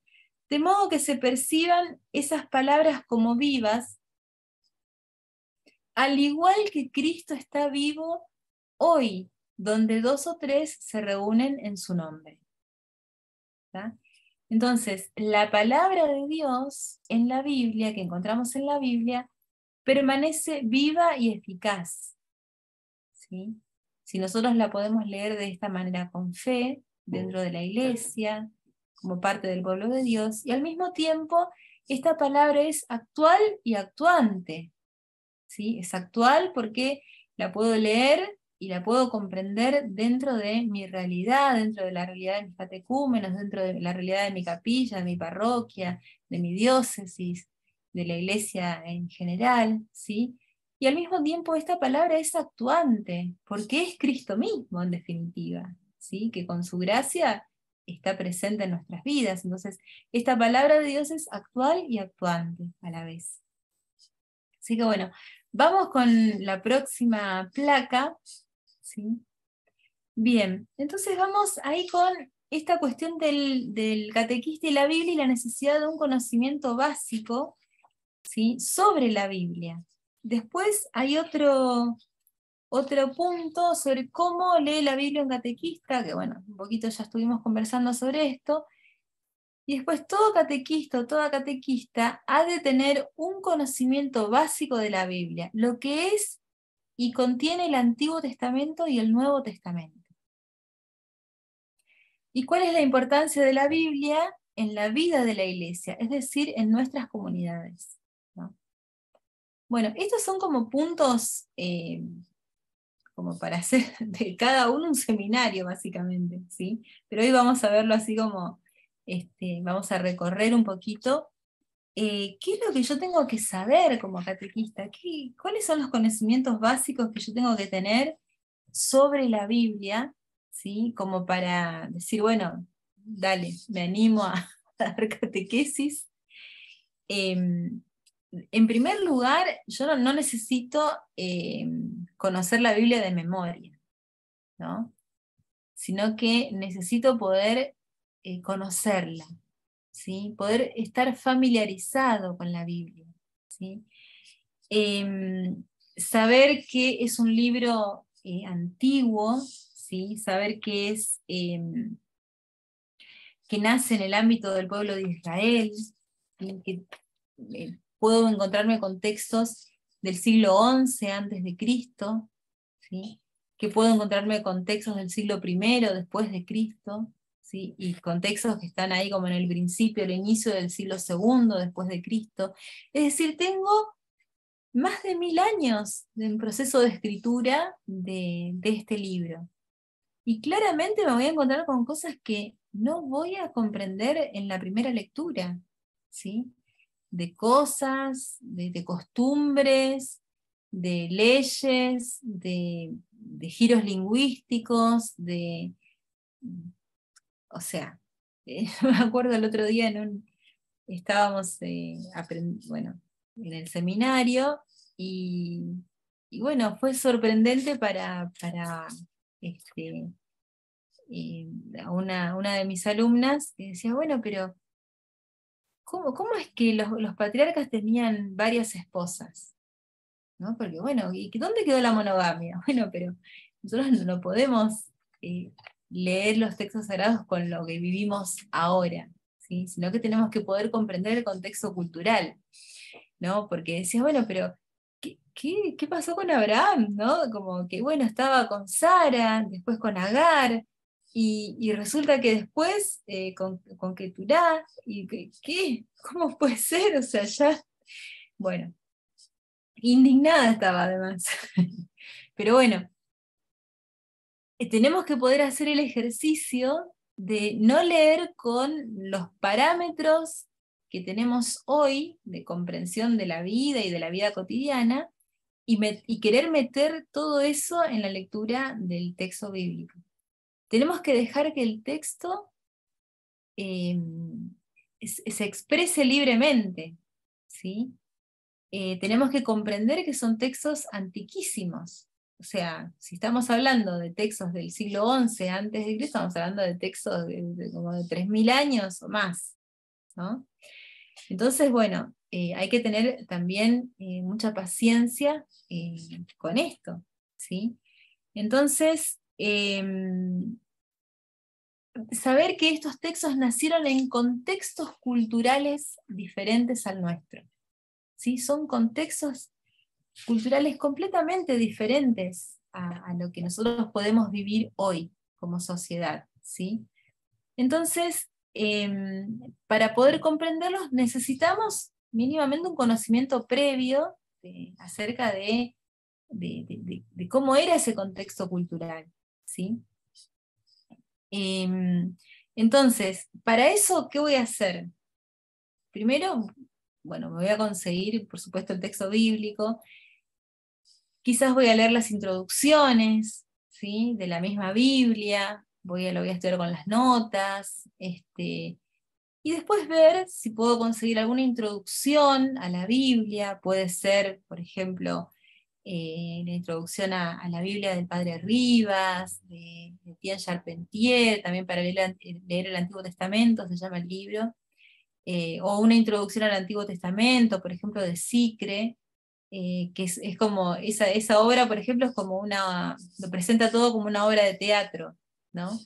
Speaker 2: De modo que se perciban esas palabras como vivas, al igual que Cristo está vivo hoy, donde 2 o 3 se reúnen en su nombre. ¿Tá? Entonces, la palabra de Dios en la Biblia, que encontramos en la Biblia, permanece viva y eficaz, ¿sí? Si nosotros la podemos leer de esta manera con fe, dentro de la iglesia, como parte del pueblo de Dios, y al mismo tiempo esta palabra es actual y actuante, ¿sí? Es actual porque la puedo leer y la puedo comprender dentro de mi realidad, dentro de la realidad de mis catecúmenos, dentro de la realidad de mi capilla, de mi parroquia, de mi diócesis, de la iglesia en general, ¿sí? Y al mismo tiempo esta palabra es actuante, porque es Cristo mismo en definitiva, ¿sí? Que con su gracia está presente en nuestras vidas. Entonces, esta palabra de Dios es actual y actuante a la vez. Así que bueno, vamos con la próxima placa, ¿sí? Bien, entonces vamos ahí con esta cuestión del catequista y la Biblia y la necesidad de un conocimiento básico, ¿sí? Sobre la Biblia. Después hay otro punto sobre cómo lee la Biblia un catequista, que bueno, un poquito ya estuvimos conversando sobre esto. Y después todo catequista o toda catequista ha de tener un conocimiento básico de la Biblia, lo que es y contiene el Antiguo Testamento y el Nuevo Testamento. ¿Y cuál es la importancia de la Biblia en la vida de la iglesia? Es decir, en nuestras comunidades, ¿no? Bueno, estos son como puntos como para hacer de cada uno un seminario, básicamente, ¿sí? Pero hoy vamos a verlo así como, vamos a recorrer un poquito. ¿Qué es lo que yo tengo que saber como catequista? ¿Cuáles son los conocimientos básicos que yo tengo que tener sobre la Biblia? ¿Sí? Como para decir, bueno, dale, me animo a dar catequesis. En primer lugar, yo no necesito conocer la Biblia de memoria, ¿no? Sino que necesito poder conocerla, ¿sí? Poder estar familiarizado con la Biblia, ¿sí? Saber que es un libro antiguo, ¿sí? Saber que que nace en el ámbito del pueblo de Israel, ¿sí? Que puedo encontrarme con textos del siglo XI antes de Cristo, ¿sí? Que puedo encontrarme con textos del siglo I después de Cristo, ¿sí? Y con textos que están ahí como en el principio, el inicio del siglo II después de Cristo. Es decir, tengo más de 1000 años de un proceso de escritura de este libro. Y claramente me voy a encontrar con cosas que no voy a comprender en la primera lectura, ¿sí? De cosas, de costumbres, de leyes, de giros lingüísticos, o sea, me acuerdo el otro día estábamos bueno, en el seminario y bueno, fue sorprendente para una de mis alumnas que decía, bueno, pero ¿cómo es que los patriarcas tenían varias esposas? ¿No? Porque bueno, ¿y dónde quedó la monogamia? Bueno, pero nosotros no podemos eh, leer los textos sagrados con lo que vivimos ahora, ¿sí? Sino que tenemos que poder comprender el contexto cultural, ¿no? Porque decías, bueno, pero ¿qué pasó con Abraham? ¿No? Como que, bueno, estaba con Sara, después con Agar, y resulta que después con Keturá, y ¿qué? ¿Cómo puede ser? O sea, ya, bueno, indignada estaba además. Pero bueno, tenemos que poder hacer el ejercicio de no leer con los parámetros que tenemos hoy de comprensión de la vida y de la vida cotidiana, y querer meter todo eso en la lectura del texto bíblico. Tenemos que dejar que el texto se exprese libremente, ¿sí? Tenemos que comprender que son textos antiquísimos. O sea, si estamos hablando de textos del siglo XI antes de Cristo, estamos hablando de textos como de 3000 años o más, ¿no? Entonces, bueno, hay que tener también mucha paciencia con esto, ¿sí? Entonces, saber que estos textos nacieron en contextos culturales diferentes al nuestro, ¿sí? Son contextos culturales completamente diferentes a lo que nosotros podemos vivir hoy como sociedad, ¿sí? Entonces, para poder comprenderlos necesitamos mínimamente un conocimiento previo acerca de cómo era ese contexto cultural, ¿sí? Entonces, para eso, ¿qué voy a hacer? Primero, bueno, me voy a conseguir, por supuesto, el texto bíblico. Quizás voy a leer las introducciones, ¿sí?, de la misma Biblia, lo voy a estudiar con las notas, y después ver si puedo conseguir alguna introducción a la Biblia. Puede ser, por ejemplo, la introducción a la Biblia del Padre Rivas, de Etienne Charpentier, también para leer el Antiguo Testamento, se llama el libro, o una introducción al Antiguo Testamento, por ejemplo, de Sicre, que es como, esa obra, por ejemplo, es como lo presenta todo como una obra de teatro, ¿no?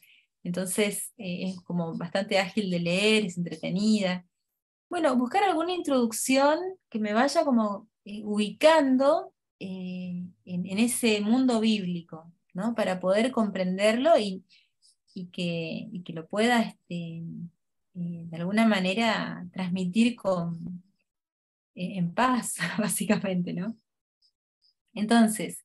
Speaker 2: Entonces es como bastante ágil de leer, es entretenida. Bueno, buscar alguna introducción que me vaya como ubicando en ese mundo bíblico, ¿no? Para poder comprenderlo y que lo pueda de alguna manera transmitir en paz, básicamente, ¿no? Entonces,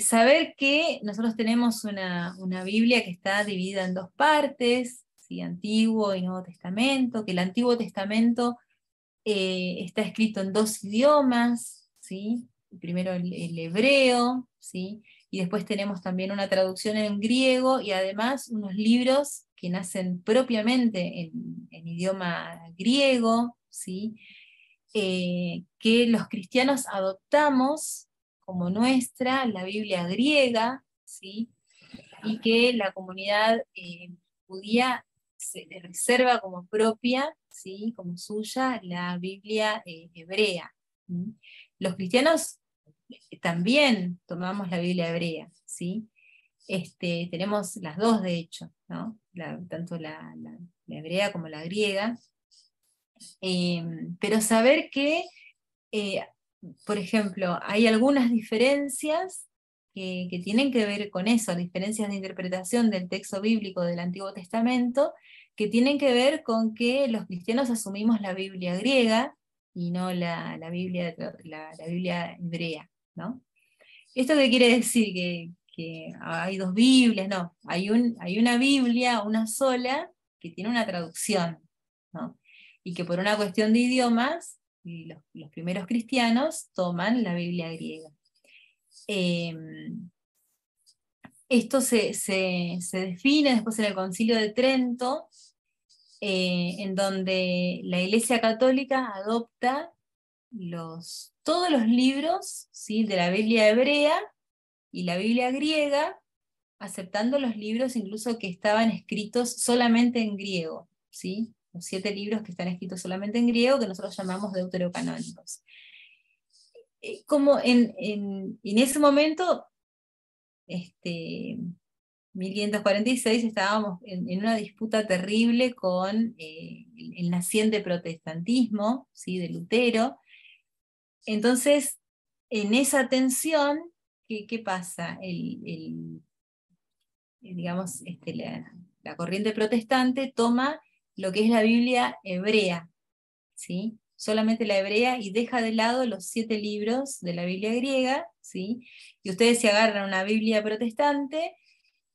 Speaker 2: saber que nosotros tenemos una Biblia que está dividida en dos partes, ¿sí? Antiguo y Nuevo Testamento, que el Antiguo Testamento está escrito en dos idiomas, ¿sí? Primero el hebreo, ¿sí? Y después tenemos también una traducción en griego y además unos libros que nacen propiamente en idioma griego, ¿sí? Que los cristianos adoptamos como nuestra la Biblia griega, ¿sí? Y que la comunidad judía se le reserva como propia, ¿sí?, como suya, la Biblia hebrea. ¿Mm? Los cristianos también tomamos la Biblia hebrea, ¿sí? Tenemos las dos, de hecho, ¿no? Tanto la hebrea como la griega, pero saber que, eh, por ejemplo, hay algunas diferencias que tienen que ver con eso, diferencias de interpretación del texto bíblico del Antiguo Testamento, que tienen que ver con que los cristianos asumimos la Biblia griega y no la Biblia hebrea, ¿no? ¿Esto qué quiere decir? Que hay dos Biblias, no, hay una Biblia, una sola, que tiene una traducción, ¿no? Y que por una cuestión de idiomas, los primeros cristianos toman la Biblia griega. Esto se define después en el Concilio de Trento, en donde la Iglesia Católica adopta todos los libros, ¿sí?, de la Biblia hebrea y la Biblia griega, aceptando los libros incluso que estaban escritos solamente en griego, ¿sí? Los 7 libros que están escritos solamente en griego, que nosotros llamamos deuterocanónicos. Como en ese momento, 1546, estábamos en una disputa terrible con el naciente protestantismo, ¿sí?, de Lutero. Entonces, en esa tensión, ¿qué pasa? Digamos, la corriente protestante toma lo que es la Biblia hebrea, ¿sí? Solamente la hebrea, y deja de lado los 7 libros de la Biblia griega, ¿sí? Y ustedes se agarran una Biblia protestante,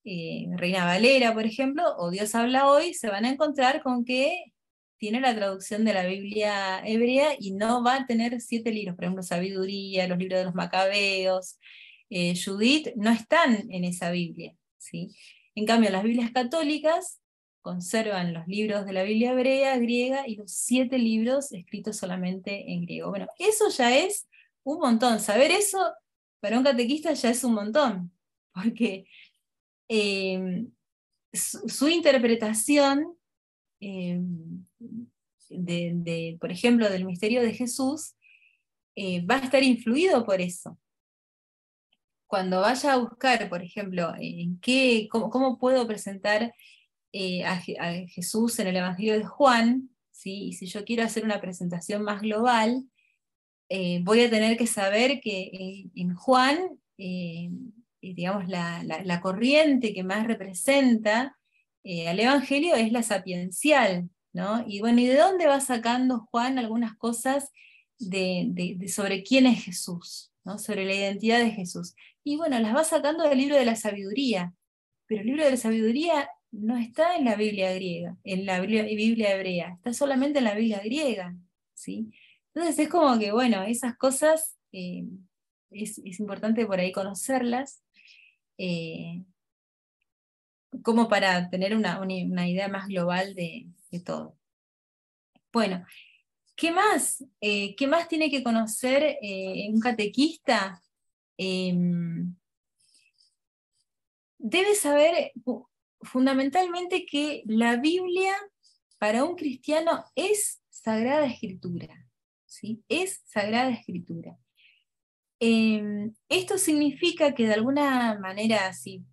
Speaker 2: Reina Valera, por ejemplo, o Dios habla hoy, se van a encontrar con que tiene la traducción de la Biblia hebrea y no va a tener 7 libros, por ejemplo, Sabiduría, los libros de los Macabeos, Judith, no están en esa Biblia, ¿sí? En cambio, las Biblias católicas conservan los libros de la Biblia hebrea, griega, y los 7 libros escritos solamente en griego. Bueno, eso ya es un montón. Saber eso para un catequista ya es un montón, porque su interpretación por ejemplo, del misterio de Jesús, va a estar influido por eso. Cuando vaya a buscar, por ejemplo, cómo puedo presentar a Jesús en el Evangelio de Juan, ¿sí? Y si yo quiero hacer una presentación más global, voy a tener que saber que en Juan, digamos, la corriente que más representa al Evangelio es la sapiencial, ¿no? Y bueno, ¿y de dónde va sacando Juan algunas cosas sobre quién es Jesús, ¿no? Sobre la identidad de Jesús? Y bueno, las va sacando del libro de la sabiduría, pero el libro de la sabiduría no está en la Biblia griega, en la Biblia hebrea, está solamente en la Biblia griega, ¿sí? Entonces es como que, bueno, esas cosas es importante por ahí conocerlas, eh, como para tener una idea más global de todo. Bueno, ¿qué más? ¿Qué más tiene que conocer un catequista? Debe saber fundamentalmente que la Biblia para un cristiano es Sagrada Escritura, ¿sí? Es Sagrada Escritura. Esto significa que de alguna manera así,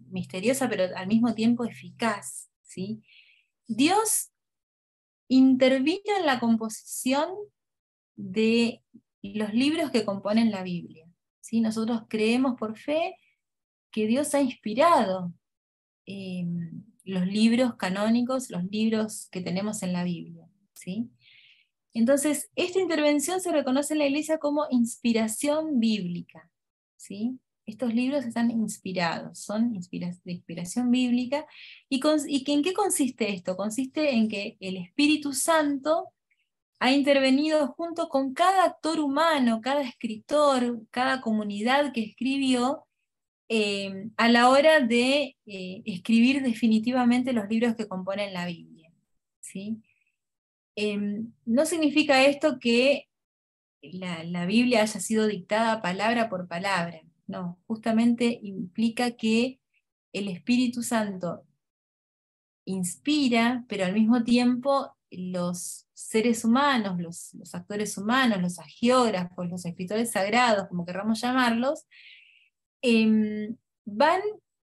Speaker 2: misteriosa, pero al mismo tiempo eficaz, ¿sí? Dios intervino en la composición de los libros que componen la Biblia, ¿sí? Nosotros creemos por fe que Dios ha inspirado los libros canónicos, los libros que tenemos en la Biblia, ¿sí? Entonces, esta intervención se reconoce en la Iglesia como inspiración bíblica, ¿sí? Estos libros están inspirados, son de inspiración bíblica. ¿En qué consiste esto? Consiste en que el Espíritu Santo ha intervenido junto con cada actor humano, cada escritor, cada comunidad que escribió, a la hora de escribir definitivamente los libros que componen la Biblia, ¿sí? No significa esto que la Biblia haya sido dictada palabra por palabra, no, justamente implica que el Espíritu Santo inspira, pero al mismo tiempo los seres humanos, los actores humanos, los agiógrafos, los escritores sagrados, como querramos llamarlos, van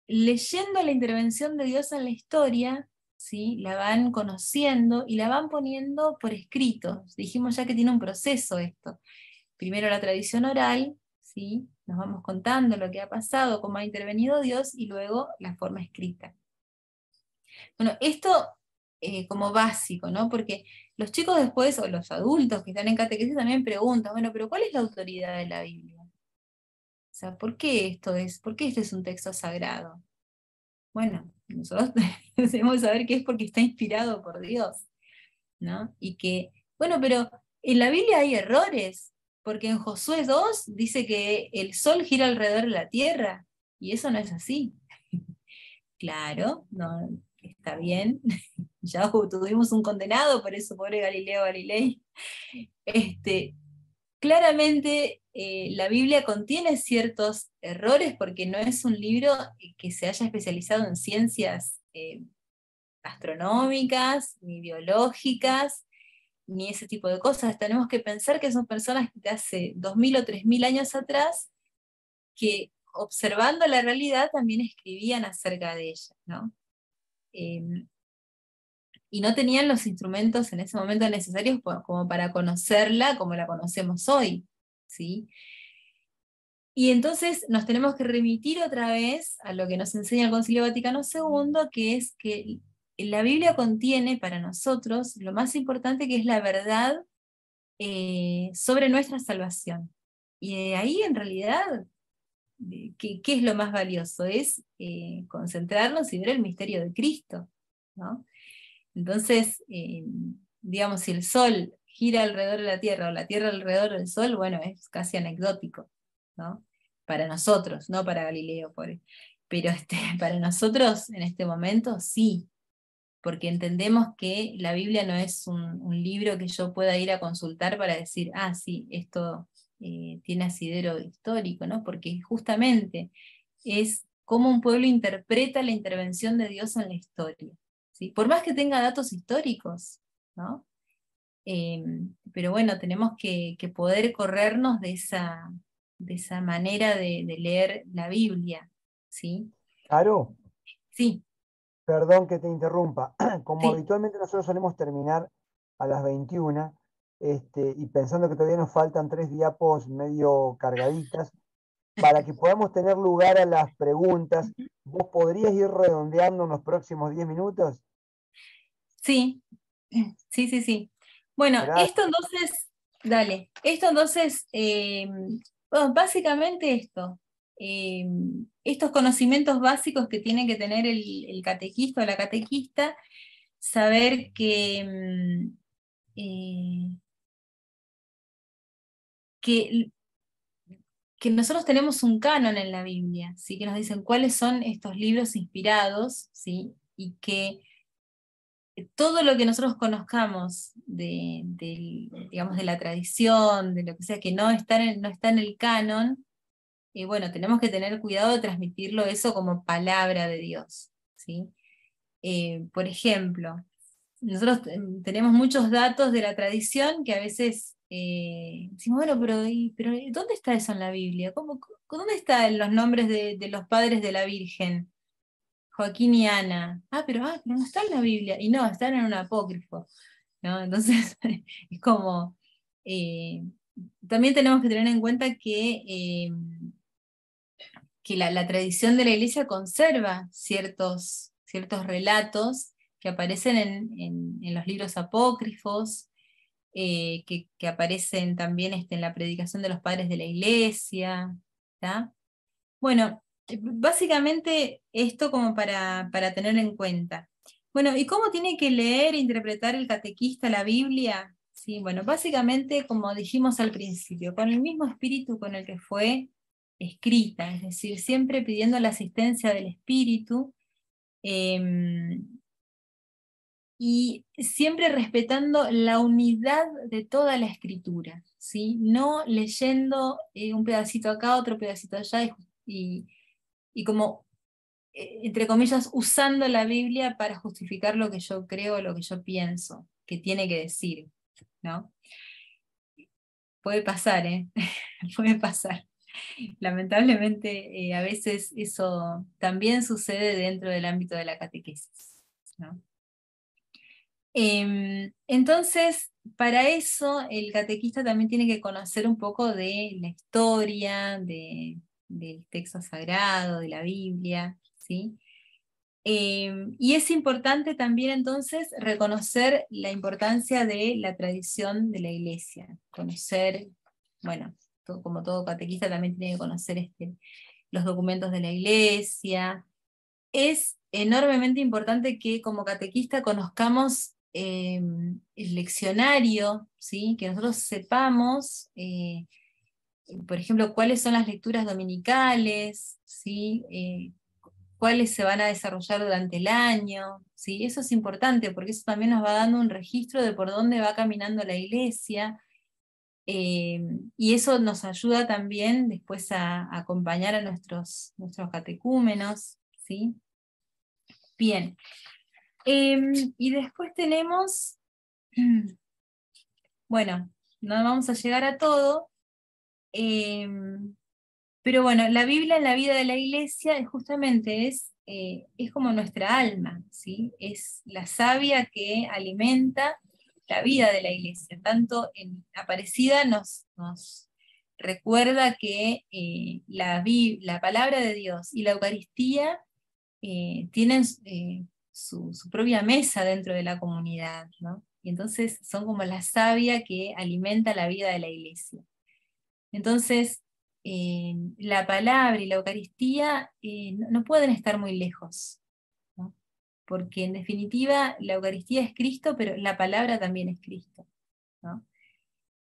Speaker 2: leyendo la intervención de Dios en la historia, ¿sí? La van conociendo y la van poniendo por escrito. Dijimos ya que tiene un proceso esto. Primero la tradición oral, ¿sí? Nos vamos contando lo que ha pasado, cómo ha intervenido Dios, y luego la forma escrita. Bueno, esto como básico, ¿no? Porque los chicos después, o los adultos que están en catequesis, también preguntan, bueno, pero ¿cuál es la autoridad de la Biblia? O sea, ¿por qué este es un texto sagrado? Bueno, nosotros debemos saber que es porque está inspirado por Dios, ¿no? Y que, bueno, pero en la Biblia hay errores, porque en Josué 2 dice que el sol gira alrededor de la tierra, y eso no es así. Claro, no, está bien, ya tuvimos un condenado por eso, pobre Galileo Galilei. Claramente la Biblia contiene ciertos errores porque no es un libro que se haya especializado en ciencias astronómicas, ni biológicas, ni ese tipo de cosas. Tenemos que pensar que son personas de hace 2000 o 3000 años atrás que, observando la realidad, también escribían acerca de ella, ¿no? Y no tenían los instrumentos en ese momento necesarios como para conocerla como la conocemos hoy, ¿sí? Y entonces nos tenemos que remitir otra vez a lo que nos enseña el Concilio Vaticano II, que es que la Biblia contiene para nosotros lo más importante, que es la verdad sobre nuestra salvación. Y de ahí en realidad, ¿qué es lo más valioso? Es concentrarnos y ver el misterio de Cristo, ¿no? Entonces, digamos, si el Sol gira alrededor de la Tierra o la Tierra alrededor del Sol, bueno, es casi anecdótico, ¿no? Para nosotros, no para Galileo, pero para nosotros en este momento sí, porque entendemos que la Biblia no es un libro que yo pueda ir a consultar para decir, ah, sí, esto tiene asidero histórico, ¿no? Porque justamente es cómo un pueblo interpreta la intervención de Dios en la historia, ¿sí? Por más que tenga datos históricos, ¿no? Eh, pero bueno, tenemos que poder corrernos de esa manera de leer la Biblia, ¿sí?
Speaker 1: Claro,
Speaker 2: Sí,
Speaker 1: perdón que te interrumpa. Como
Speaker 2: sí.
Speaker 1: habitualmente nosotros solemos terminar a las 21, y pensando que todavía nos faltan 3 diapos medio cargaditas, para que podamos tener lugar a las preguntas, ¿vos podrías ir redondeando en los próximos 10 minutos?
Speaker 2: Sí, sí, sí, sí. Bueno, esto
Speaker 1: Gracias.
Speaker 2: entonces, dale, esto entonces, bueno, básicamente esto, eh, estos conocimientos básicos que tiene que tener el catequista o la catequista, saber eh, que, que nosotros tenemos un canon en la Biblia, ¿sí? Que nos dicen cuáles son estos libros inspirados, ¿sí? Y que todo lo que nosotros conozcamos digamos, de la tradición, de lo que sea, que no está en el canon, bueno, tenemos que tener cuidado de transmitirlo eso como palabra de Dios, ¿sí? Por ejemplo, nosotros tenemos muchos datos de la tradición que a veces decimos, bueno, pero ¿dónde está eso en la Biblia? ¿Dónde están los nombres de los padres de la Virgen? Joaquín y Ana. Pero no está en la Biblia. Y no, están en un apócrifo, ¿no? Entonces, es como. eh, también tenemos que tener en cuenta que la tradición de la iglesia conserva ciertos relatos que aparecen en los libros apócrifos, que aparecen también en la predicación de los padres de la iglesia. ¿Tá? Bueno, básicamente esto como para tener en cuenta. Bueno, ¿y cómo tiene que leer e interpretar el catequista la Biblia? Sí, bueno, básicamente, como dijimos al principio, con el mismo espíritu con el que fue escrita, es decir, siempre pidiendo la asistencia del Espíritu, eh, y siempre respetando la unidad de toda la escritura, ¿sí? No leyendo un pedacito acá, otro pedacito allá, y como, entre comillas, usando la Biblia para justificar lo que yo creo, lo que yo pienso, que tiene que decir, ¿no? Puede pasar, ¿eh? Puede pasar. Lamentablemente, a veces eso también sucede dentro del ámbito de la catequesis, ¿no? Entonces, para eso el catequista también tiene que conocer un poco de la historia, del texto sagrado, de la Biblia, ¿sí? Y es importante también entonces reconocer la importancia de la tradición de la iglesia, conocer, bueno, como todo catequista también tiene que conocer los documentos de la iglesia. Es enormemente importante que como catequista conozcamos el leccionario, ¿sí? Que nosotros sepamos, por ejemplo, cuáles son las lecturas dominicales, ¿sí? Cuáles se van a desarrollar durante el año, ¿sí? Eso es importante porque eso también nos va dando un registro de por dónde va caminando la iglesia, y eso nos ayuda también después a acompañar a nuestros catecúmenos, ¿sí? Bien. Y después tenemos, bueno, no vamos a llegar a todo, pero bueno, la Biblia en la vida de la iglesia justamente es como nuestra alma, ¿sí? Es la savia que alimenta la vida de la iglesia. Tanto en Aparecida nos recuerda que la palabra de Dios y la Eucaristía tienen su propia mesa dentro de la comunidad, ¿no? Y entonces son como la savia que alimenta la vida de la iglesia. Entonces, la palabra y la Eucaristía no pueden estar muy lejos, ¿no? porque en definitiva la Eucaristía es Cristo, pero la palabra también es Cristo, ¿no?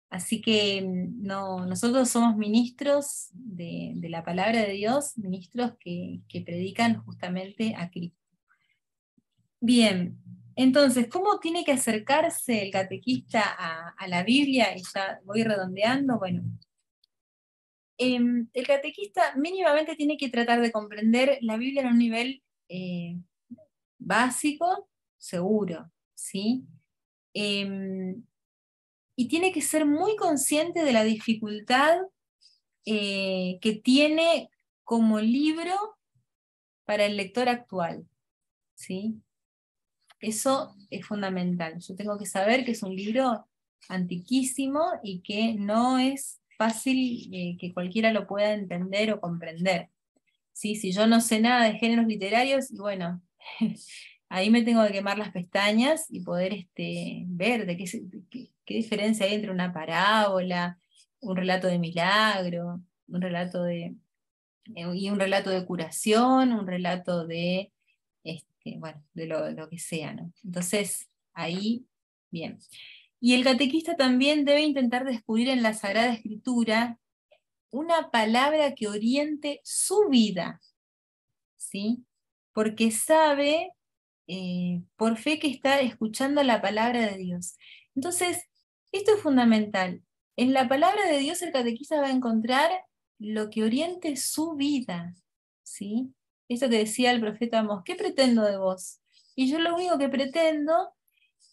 Speaker 2: Así que nosotros somos ministros de la palabra de Dios, ministros que predican justamente a Cristo. Bien, entonces, ¿cómo tiene que acercarse el catequista a la Biblia? Y ya voy redondeando. Bueno, el catequista mínimamente tiene que tratar de comprender la Biblia en un nivel básico, seguro, ¿sí? Y tiene que ser muy consciente de la dificultad que tiene como libro para el lector actual, ¿sí? Eso es fundamental. Yo tengo que saber que es un libro antiquísimo y que no es fácil que cualquiera lo pueda entender o comprender. ¿Sí? Si yo no sé nada de géneros literarios, bueno, ahí me tengo que quemar las pestañas y poder ver qué diferencia hay entre una parábola, un relato de milagro, un relato y un relato de curación, un relato bueno, de lo que sea, ¿no? Entonces, ahí, bien. Y el catequista también debe intentar descubrir en la Sagrada Escritura una palabra que oriente su vida, ¿sí? Porque sabe, por fe, que está escuchando la palabra de Dios. Entonces, esto es fundamental. En la palabra de Dios el catequista va a encontrar lo que oriente su vida, ¿sí? Esto que decía el profeta Amós: ¿qué pretendo de vos? Y yo lo único que pretendo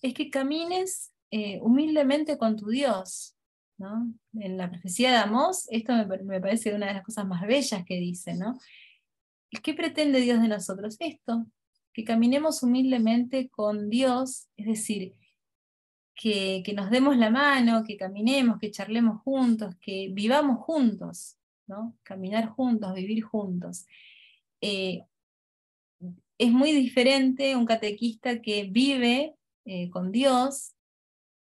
Speaker 2: es que camines humildemente con tu Dios, ¿no? En la profecía de Amós, esto me parece una de las cosas más bellas que dice, ¿no? ¿Qué pretende Dios de nosotros? Esto, que caminemos humildemente con Dios, es decir, que nos demos la mano, que caminemos, que charlemos juntos, que vivamos juntos, ¿no? Caminar juntos, vivir juntos. Es muy diferente un catequista que vive con Dios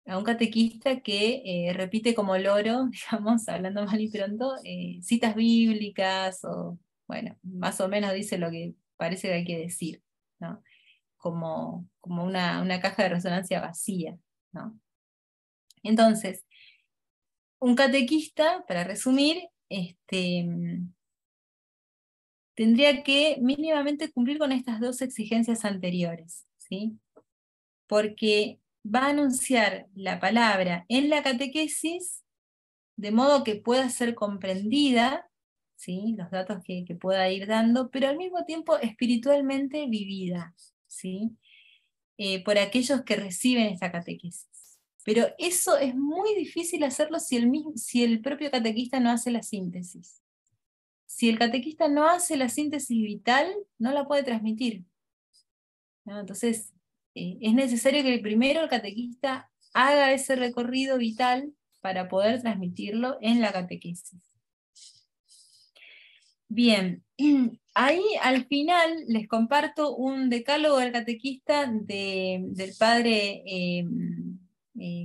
Speaker 2: a un catequista que repite como loro, digamos, hablando mal y pronto, citas bíblicas, o bueno, más o menos dice lo que parece que hay que decir, ¿no? Como una caja de resonancia vacía, ¿no? Entonces, un catequista, para resumir, tendría que mínimamente cumplir con estas dos exigencias anteriores, ¿sí? Porque va a anunciar la palabra en la catequesis de modo que pueda ser comprendida, ¿sí? Los datos que pueda ir dando, pero al mismo tiempo espiritualmente vivida, ¿sí? Por aquellos que reciben esta catequesis. Pero eso es muy difícil hacerlo si el propio catequista no hace la síntesis. Si el catequista no hace la síntesis vital, no la puede transmitir, ¿no? Entonces, es necesario que primero el catequista haga ese recorrido vital para poder transmitirlo en la catequesis. Bien, ahí al final les comparto un decálogo del catequista del padre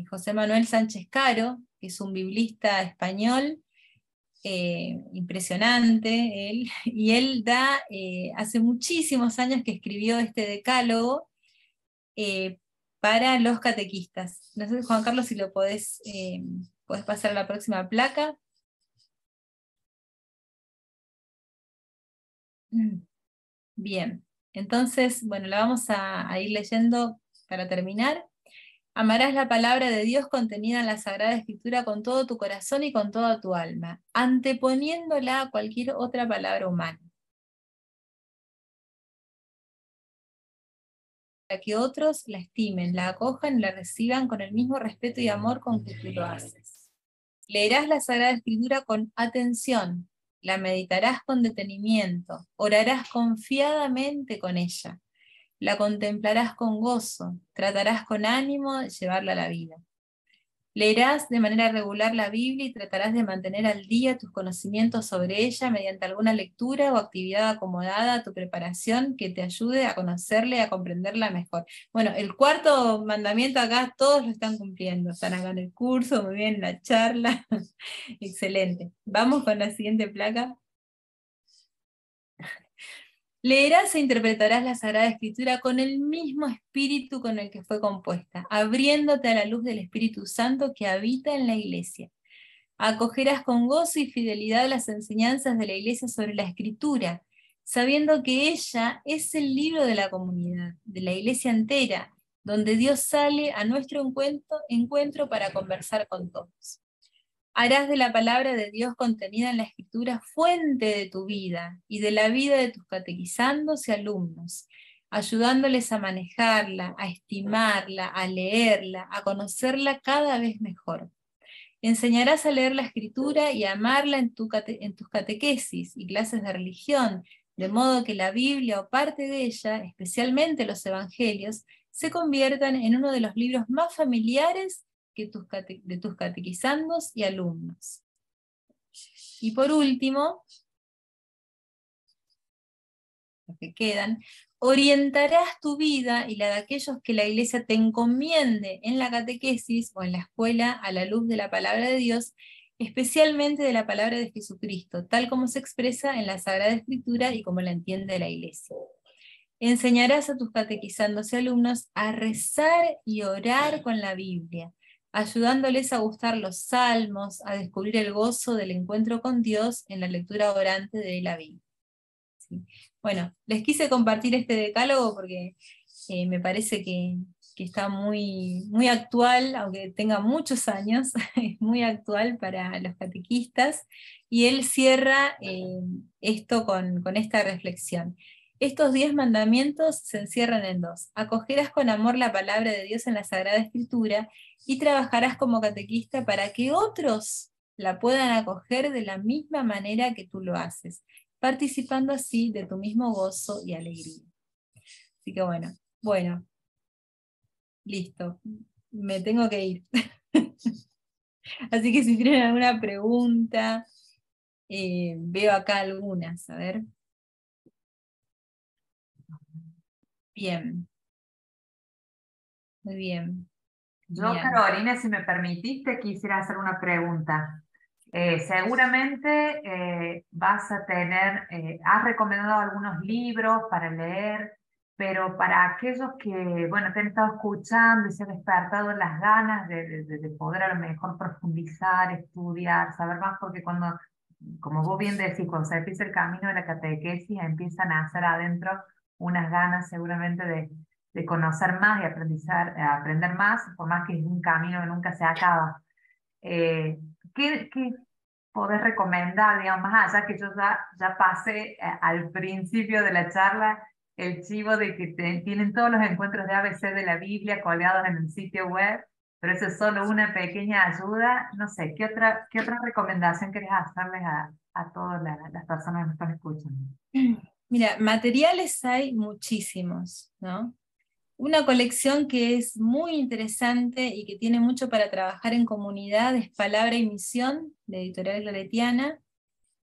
Speaker 2: José Manuel Sánchez Caro, que es un biblista español impresionante, él, y él hace muchísimos años que escribió este decálogo para los catequistas. No sé, Juan Carlos, si lo podés pasar a la próxima placa. Bien, entonces, bueno, la vamos a ir leyendo para terminar. Amarás la palabra de Dios contenida en la Sagrada Escritura con todo tu corazón y con toda tu alma, anteponiéndola a cualquier otra palabra humana, para que otros la estimen, la acojan y la reciban con el mismo respeto y amor con que tú lo haces. Leerás la Sagrada Escritura con atención, la meditarás con detenimiento, orarás confiadamente con ella, la contemplarás con gozo, tratarás con ánimo de llevarla a la vida. Leerás de manera regular la Biblia y tratarás de mantener al día tus conocimientos sobre ella mediante alguna lectura o actividad acomodada a tu preparación que te ayude a conocerla y a comprenderla mejor. Bueno, el cuarto mandamiento acá todos lo están cumpliendo, están acá en el curso, muy bien, en la charla, excelente. Vamos con la siguiente placa. Leerás e interpretarás la Sagrada Escritura con el mismo espíritu con el que fue compuesta, abriéndote a la luz del Espíritu Santo que habita en la Iglesia. Acogerás con gozo y fidelidad las enseñanzas de la Iglesia sobre la Escritura, sabiendo que ella es el libro de la comunidad, de la Iglesia entera, donde Dios sale a nuestro encuentro para conversar con todos. Harás de la palabra de Dios contenida en la Escritura fuente de tu vida y de la vida de tus catequizandos y alumnos, ayudándoles a manejarla, a estimarla, a leerla, a conocerla cada vez mejor. Enseñarás a leer la Escritura y a amarla en tus catequesis y clases de religión, de modo que la Biblia o parte de ella, especialmente los Evangelios, se conviertan en uno de los libros más familiares de tus catequizandos y alumnos. Y por último, los que quedan, orientarás tu vida y la de aquellos que la Iglesia te encomiende en la catequesis o en la escuela a la luz de la palabra de Dios, especialmente de la palabra de Jesucristo, tal como se expresa en la Sagrada Escritura y como la entiende la Iglesia. Enseñarás a tus catequizandos y alumnos a rezar y orar con la Biblia, ayudándoles a gustar los salmos, a descubrir el gozo del encuentro con Dios en la lectura orante de la Biblia. ¿Sí? Bueno, les quise compartir este decálogo porque me parece que está muy, muy actual, aunque tenga muchos años, es muy actual para los catequistas, y él cierra esto con esta reflexión. Estos 10 mandamientos se encierran en 2. Acogerás con amor la palabra de Dios en la Sagrada Escritura y trabajarás como catequista para que otros la puedan acoger de la misma manera que tú lo haces, participando así de tu mismo gozo y alegría. Así que bueno, listo, me tengo que ir. Así que si tienen alguna pregunta, veo acá algunas, a ver. Bien. Muy bien.
Speaker 3: Yo,
Speaker 2: Genial.
Speaker 3: Carolina, si me permitiste, quisiera hacer una pregunta. Seguramente vas a tener, has recomendado algunos libros para leer, pero para aquellos que, bueno, te han estado escuchando y se han despertado las ganas de poder a lo mejor profundizar, estudiar, saber más, porque cuando, como vos bien decís, cuando se empieza el camino de la catequesis, empiezan a hacer adentro unas ganas seguramente de conocer más y aprender más, por más que es un camino que nunca se acaba. ¿Qué podés recomendar, digamos, más allá que yo ya pasé al principio de la charla el chivo de que tienen todos los encuentros de ABC de la Biblia colgados en el sitio web, pero eso es solo una pequeña ayuda? No sé, qué otra recomendación querés hacerles a todas las personas que nos están escuchando?
Speaker 2: Mira, materiales hay muchísimos, ¿no? Una colección que es muy interesante y que tiene mucho para trabajar en comunidad es Palabra y Misión, de Editorial Claretiana.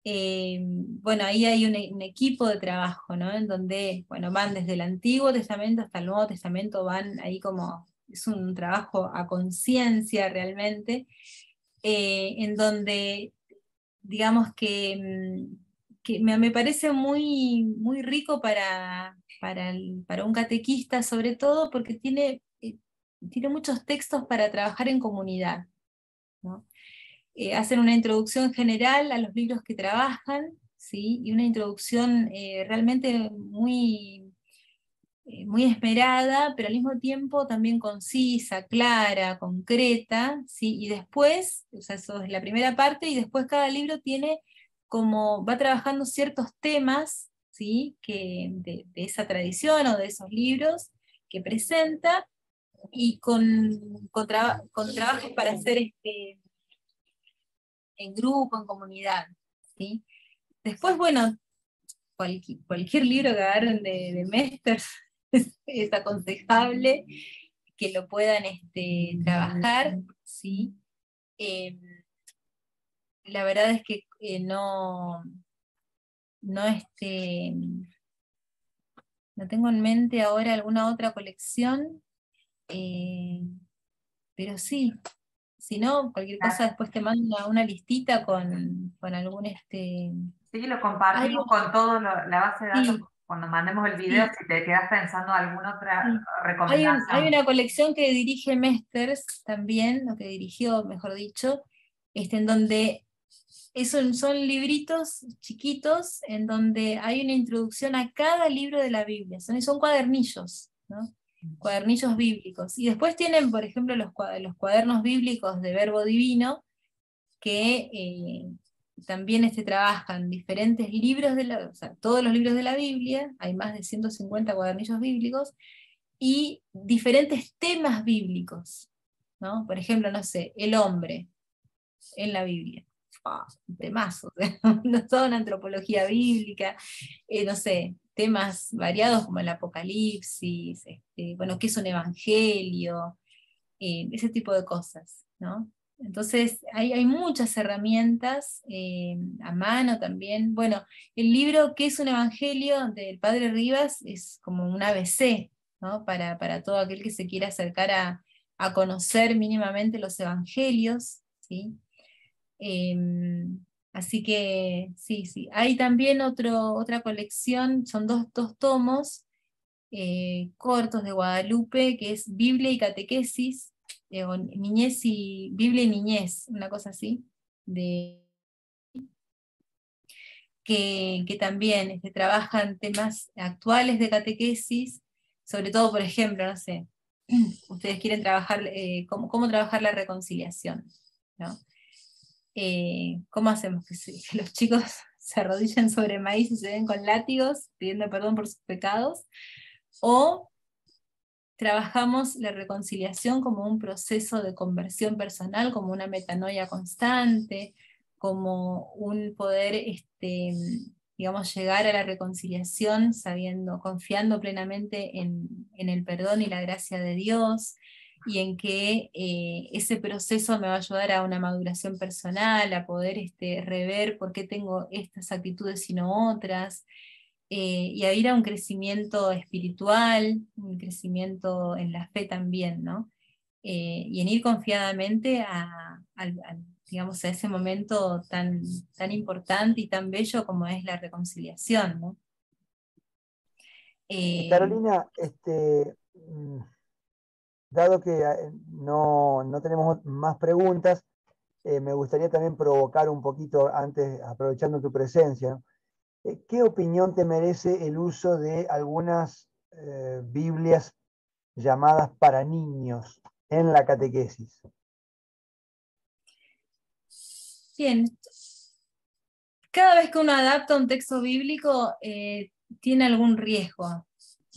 Speaker 2: Bueno, ahí hay un equipo de trabajo, ¿no? En donde, bueno, van desde el Antiguo Testamento hasta el Nuevo Testamento, van ahí como, es un trabajo a conciencia realmente, en donde, digamos que me parece muy, muy rico para un catequista, sobre todo porque tiene muchos textos para trabajar en comunidad, ¿no? Hacen una introducción general a los libros que trabajan, ¿sí? Y una introducción realmente muy esmerada, pero al mismo tiempo también concisa, clara, concreta, ¿sí? Y después, o sea, eso es la primera parte, y después cada libro tiene como, va trabajando ciertos temas, ¿sí? De esa tradición o de esos libros que presenta, y con trabajos para hacer en grupo, en comunidad, ¿sí? Después, bueno, cualquier libro que agarren de Mester es aconsejable que lo puedan trabajar, ¿sí? Eh, la verdad es que no, no tengo en mente ahora alguna otra colección, eh, pero sí, si no, cualquier cosa después te mando una listita con algún
Speaker 3: Sí, lo
Speaker 2: Ay,
Speaker 3: compartimos con toda la base de datos
Speaker 2: sí,
Speaker 3: cuando mandemos el video,
Speaker 2: Sí.
Speaker 3: si te quedas pensando alguna otra
Speaker 2: Sí. Hay
Speaker 3: recomendación.
Speaker 2: una colección que dirige Mesters también, o que dirigió, mejor dicho, en donde son libritos chiquitos en donde hay una introducción a cada libro de la Biblia. Son cuadernillos, ¿no? Cuadernillos bíblicos. Y después tienen, por ejemplo, los cuadernos bíblicos de Verbo Divino, que también trabajan diferentes libros o sea, todos los libros de la Biblia, hay más de 150 cuadernillos bíblicos, y diferentes temas bíblicos, ¿no? Por ejemplo, no sé, el hombre en la Biblia. Un temazo, toda una antropología bíblica, no sé, temas variados como el Apocalipsis, bueno, qué es un evangelio, ese tipo de cosas, ¿no? Entonces, hay muchas herramientas a mano también. Bueno, el libro ¿Qué es un evangelio? Del Padre Rivas es como un ABC, ¿no? Para todo aquel que se quiera acercar a conocer mínimamente los evangelios, ¿sí? Así que sí, sí. Hay también otra colección, son dos tomos cortos de Guadalupe, que es Biblia y Catequesis, o Niñez y Biblia y Niñez, una cosa así, que también trabajan temas actuales de catequesis, sobre todo, por ejemplo, no sé, ustedes quieren trabajar cómo trabajar la reconciliación, ¿no? ¿Cómo hacemos que los chicos se arrodillen sobre maíz y se den con látigos pidiendo perdón por sus pecados? ¿O trabajamos la reconciliación como un proceso de conversión personal, como una metanoia constante, como un poder, digamos, llegar a la reconciliación confiando plenamente en el perdón y la gracia de Dios, y en que ese proceso me va a ayudar a una maduración personal, a poder rever por qué tengo estas actitudes y no otras, y a ir a un crecimiento espiritual, un crecimiento en la fe también, ¿no? Y en ir confiadamente digamos, a ese momento tan importante y tan bello como es la reconciliación, ¿no? Eh,
Speaker 1: Carolina, dado que no tenemos más preguntas, me gustaría también provocar un poquito, antes, aprovechando tu presencia, ¿no? ¿Qué opinión te merece el uso de algunas Biblias llamadas para niños en la catequesis?
Speaker 2: Bien, cada vez que uno adapta un texto bíblico, tiene algún riesgo,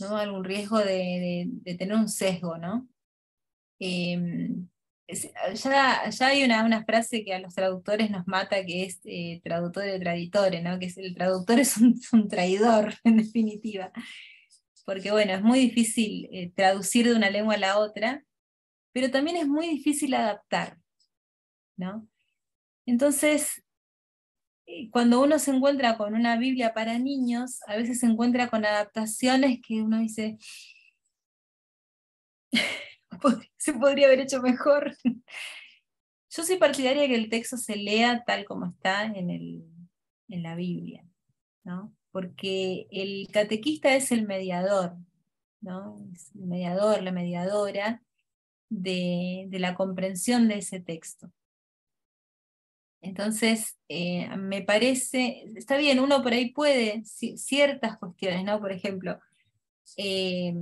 Speaker 2: ¿no? Algún riesgo de tener un sesgo, ¿no? Ya hay una frase que a los traductores nos mata, que es traductore traditore, ¿no? Que es el traductor es un traidor, en definitiva. Porque bueno, es muy difícil traducir de una lengua a la otra, pero también es muy difícil adaptar, ¿no? Entonces, cuando uno se encuentra con una Biblia para niños, a veces se encuentra con adaptaciones que uno dice, se podría haber hecho mejor. Yo soy partidaria de que el texto se lea tal como está en la Biblia, ¿no? Porque el catequista es el mediador, ¿no? Es el mediador, la mediadora de la comprensión de ese texto. Entonces, me parece, está bien, uno por ahí puede, ciertas cuestiones, ¿no? Por ejemplo, eh,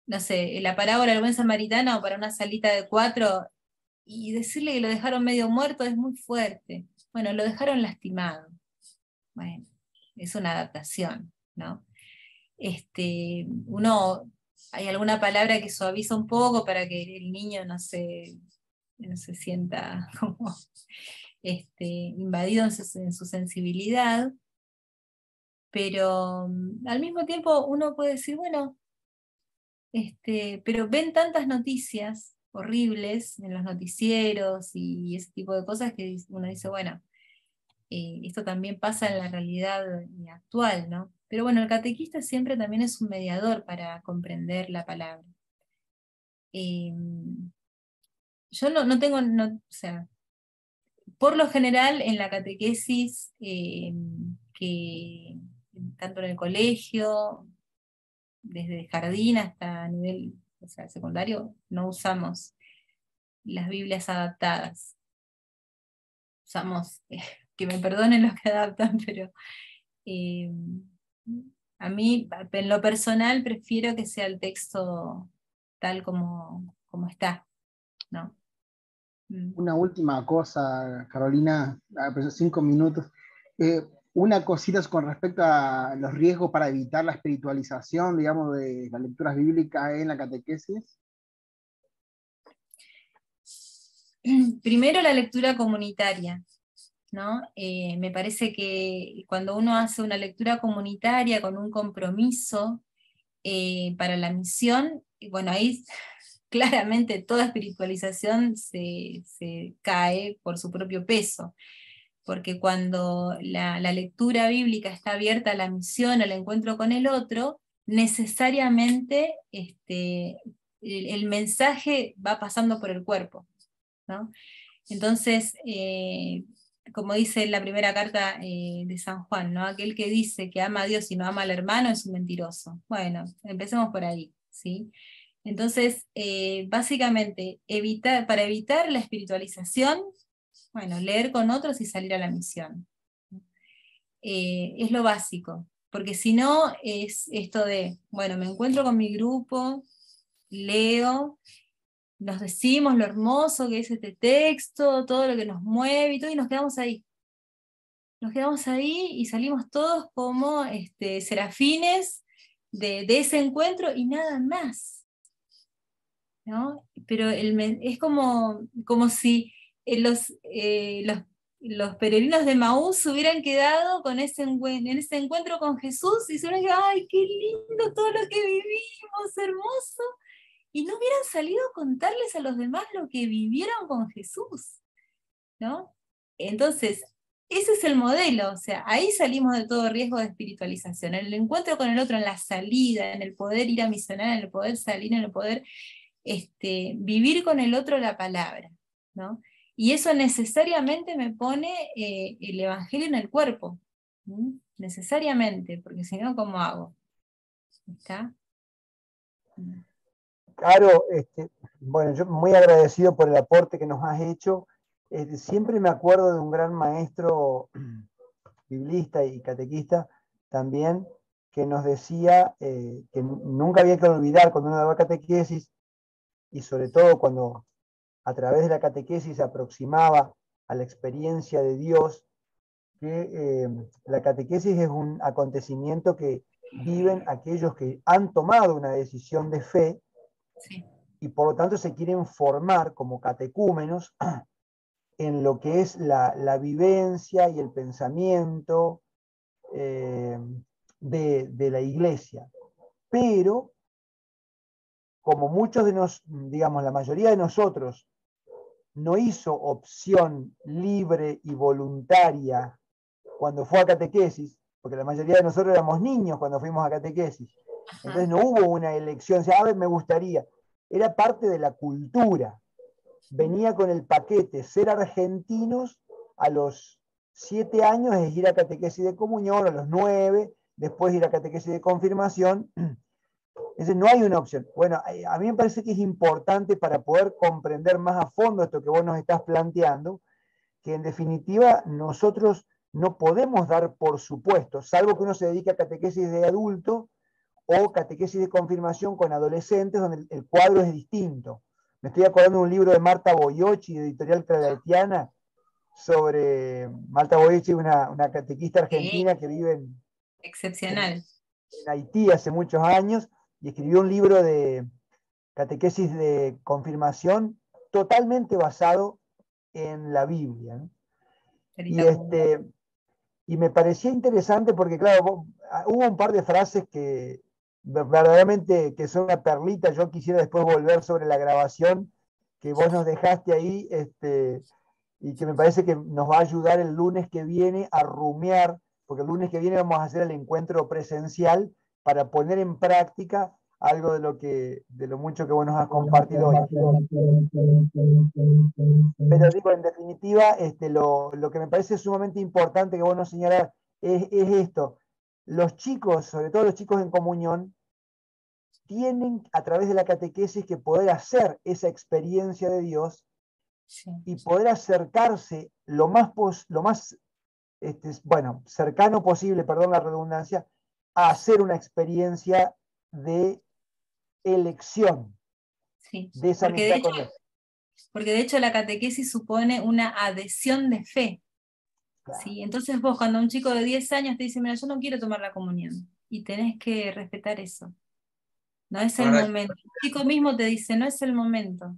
Speaker 2: no sé, la parábola del buen samaritano para una salita de 4, y decirle que lo dejaron medio muerto es muy fuerte. Bueno, lo dejaron lastimado. Bueno, es una adaptación, ¿no? Hay alguna palabra que suaviza un poco para que el niño no se sienta como invadido en su sensibilidad, pero al mismo tiempo uno puede decir, bueno, pero ven tantas noticias horribles en los noticieros y ese tipo de cosas que uno dice, bueno, esto también pasa en la realidad actual, ¿no? Pero bueno, el catequista siempre también es un mediador para comprender la palabra. Eh, yo no tengo, o sea, por lo general en la catequesis que tanto en el colegio, desde jardín hasta nivel, o sea, secundario, no usamos las Biblias adaptadas. Usamos, que me perdonen los que adaptan, pero eh, a mí, en lo personal, prefiero que sea el texto tal como está, ¿no?
Speaker 4: Una última cosa, Carolina, pero 5 minutos. Eh, una cosita con respecto a los riesgos para evitar la espiritualización, digamos, de las lecturas bíblicas en la catequesis.
Speaker 2: Primero la lectura comunitaria, ¿no? Me parece que cuando uno hace una lectura comunitaria con un compromiso para la misión, bueno, ahí claramente toda espiritualización se cae por su propio peso, porque cuando la lectura bíblica está abierta a la misión, al encuentro con el otro, necesariamente el mensaje va pasando por el cuerpo, ¿no? Entonces, como dice la primera carta de San Juan, ¿no? Aquel que dice que ama a Dios y no ama al hermano es un mentiroso. Bueno, empecemos por ahí, ¿sí? Entonces, básicamente, para evitar la espiritualización, bueno, leer con otros y salir a la misión. Es lo básico, porque si no es esto de, bueno, me encuentro con mi grupo, leo, nos decimos lo hermoso que es este texto, todo lo que nos mueve y todo, y nos quedamos ahí. Nos quedamos ahí y salimos todos como serafines de ese encuentro y nada más, ¿no? Pero es como si los peregrinos de Maús se hubieran quedado en ese encuentro con Jesús y se hubieran quedado, ¡ay, qué lindo todo lo que vivimos, hermoso! Y no hubieran salido a contarles a los demás lo que vivieron con Jesús, ¿no? Entonces, ese es el modelo, o sea, ahí salimos de todo riesgo de espiritualización, en el encuentro con el otro, en la salida, en el poder ir a misionar, en el poder salir, en el poder vivir con el otro la palabra, ¿no? Y eso necesariamente me pone el Evangelio en el cuerpo, ¿sí? Necesariamente, porque si no, ¿cómo hago? ¿Está?
Speaker 1: Caro, bueno, yo muy agradecido por el aporte que nos has hecho. Siempre me acuerdo de un gran maestro biblista y catequista también, que nos decía que nunca había que olvidar cuando uno daba catequesis, y sobre todo cuando a través de la catequesis se aproximaba a la experiencia de Dios, que la catequesis es un acontecimiento que viven aquellos que han tomado una decisión de fe,
Speaker 2: Sí.
Speaker 1: y por lo tanto se quieren formar como catecúmenos en lo que es la vivencia y el pensamiento de la iglesia. Pero, como muchos de nosotros, digamos, la mayoría de nosotros, no hizo opción libre y voluntaria cuando fue a catequesis, porque la mayoría de nosotros éramos niños cuando fuimos a catequesis. Entonces no hubo una elección, o sea, a ver, me gustaría. Era parte de la cultura. Venía con el paquete ser argentinos a los 7 años, es ir a catequesis de comunión, a los 9, después ir a catequesis de confirmación. Entonces no hay una opción. Bueno, a mí me parece que es importante para poder comprender más a fondo esto que vos nos estás planteando, que en definitiva nosotros no podemos dar por supuesto, salvo que uno se dedique a catequesis de adulto o catequesis de confirmación con adolescentes, donde el cuadro es distinto. Me estoy acordando de un libro de Marta Boiocchi, de Editorial Claretiana, sobre Marta Boiocchi, una catequista argentina que vive
Speaker 2: Excepcional.
Speaker 1: en Haití hace muchos años, y escribió un libro de catequesis de confirmación totalmente basado en la Biblia, ¿no? Y me parecía interesante porque, claro, hubo un par de frases que verdaderamente que son una perlita. Yo quisiera después volver sobre la grabación que vos nos dejaste ahí, y que me parece que nos va a ayudar el lunes que viene a rumiar, porque el lunes que viene vamos a hacer el encuentro presencial para poner en práctica algo de lo mucho que vos nos has compartido hoy. Pero digo, en definitiva, lo que me parece sumamente importante que vos nos señalás es esto. los chicos, sobre todo los chicos en comunión, tienen a través de la catequesis que poder hacer esa experiencia de Dios
Speaker 2: Sí.
Speaker 1: y poder acercarse lo más bueno, cercano posible, perdón la redundancia, a hacer una experiencia de elección
Speaker 2: Sí.
Speaker 1: de esa amistad con Dios.
Speaker 2: Porque de hecho la catequesis supone una adhesión de fe.
Speaker 1: Claro.
Speaker 2: ¿Sí? Entonces vos cuando un chico de 10 años te dice, mira, yo no quiero tomar la comunión, y tenés que respetar eso. No es el
Speaker 5: Ahora,
Speaker 2: momento. El chico mismo te dice, no es el momento.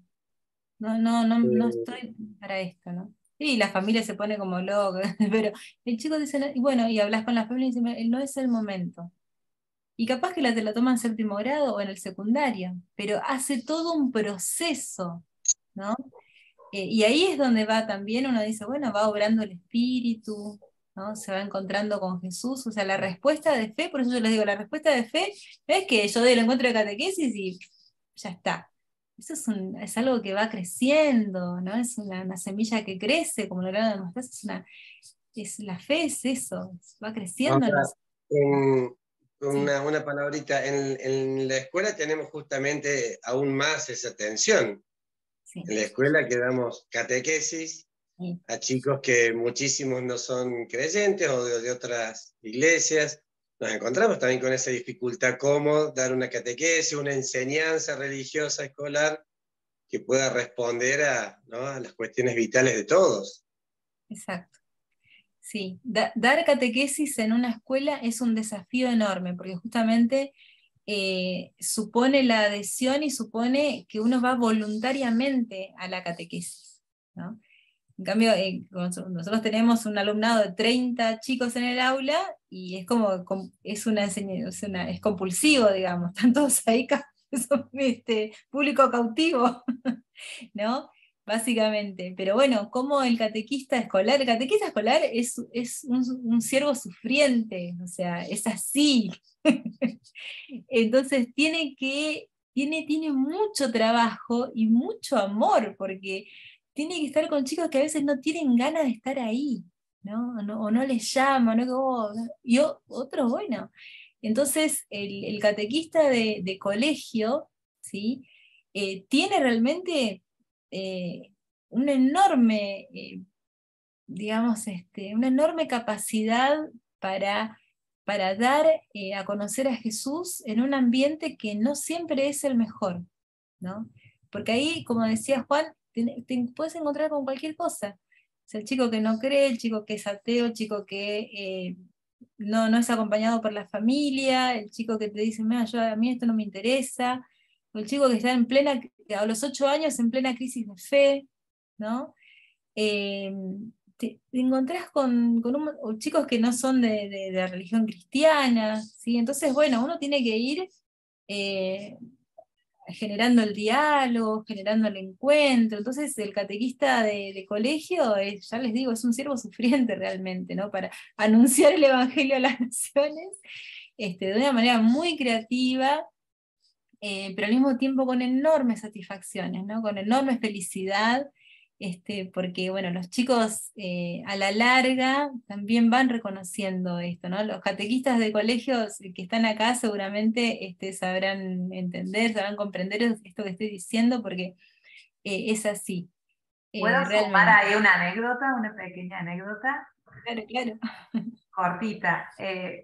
Speaker 2: No estoy para esto, ¿no? Y la familia se pone como loca, pero el chico dice, y bueno, y hablas con la familia y dice, no es el momento. Y capaz que te la toma en séptimo grado o en el secundario, pero hace todo un proceso, ¿no? Y ahí es donde va también, uno dice, bueno, va obrando el espíritu, ¿no? Se va encontrando con Jesús, o sea, la respuesta de fe, por eso yo les digo, la respuesta de fe no es que yo dé el encuentro de catequesis y ya está. Eso es algo que va creciendo, ¿no? Es una semilla que crece, como lo grano de mostaza, la fe es eso, va creciendo en
Speaker 5: ahora,
Speaker 2: los...
Speaker 5: en-
Speaker 2: Sí,
Speaker 5: una palabrita, en la escuela tenemos justamente aún más esa tensión.
Speaker 2: sí,
Speaker 5: En la escuela que damos catequesis
Speaker 2: sí.
Speaker 5: a chicos que muchísimos no son creyentes o de otras iglesias. Nos encontramos también con esa dificultad, cómo dar una catequesis, una enseñanza religiosa escolar que pueda responder ¿no? a las cuestiones vitales de todos.
Speaker 2: Exacto. Sí, dar catequesis en una escuela es un desafío enorme, porque justamente supone la adhesión y supone que uno va voluntariamente a la catequesis, ¿no? En cambio, nosotros tenemos un alumnado de 30 chicos en el aula y es es una enseñanza, es compulsivo, digamos, están todos ahí, son público cautivo, ¿no? Básicamente. Pero bueno, como el catequista escolar es un siervo sufriente, o sea, es así. Entonces tiene mucho trabajo y mucho amor, porque tiene que estar con chicos que a veces no tienen ganas de estar ahí, ¿no? O no les llaman, ¿no? Otros, bueno. Entonces, el catequista de colegio, ¿sí? Tiene realmente una enorme, digamos, una enorme capacidad para, para dar a conocer a Jesús en un ambiente que no siempre es el mejor, ¿no? Porque ahí, como decía Juan, te puedes encontrar con cualquier cosa. O sea, el chico que no cree, el chico que es ateo, el chico que no es acompañado por la familia, el chico que te dice, mira, a mí esto no me interesa, o el chico que está a los 8 años en plena crisis de fe, ¿no? Eh, te encontrás o chicos que no son de religión cristiana, ¿sí? Entonces, bueno, uno tiene que ir eh, generando el diálogo, generando el encuentro. Entonces, el catequista de colegio, ya les digo, es un siervo sufriente realmente, ¿no? Para anunciar el evangelio a las naciones, de una manera muy creativa, pero al mismo tiempo con enormes satisfacciones, ¿no? Con enorme felicidad, porque bueno, los chicos a la larga también van reconociendo esto, ¿no? Los catequistas de colegios que están acá seguramente sabrán entender, sabrán comprender esto que estoy diciendo, porque es así,
Speaker 3: ¿Puedo sumar
Speaker 2: realmente.
Speaker 3: ahí una anécdota, una pequeña anécdota?
Speaker 2: Claro, claro.
Speaker 3: Cortita.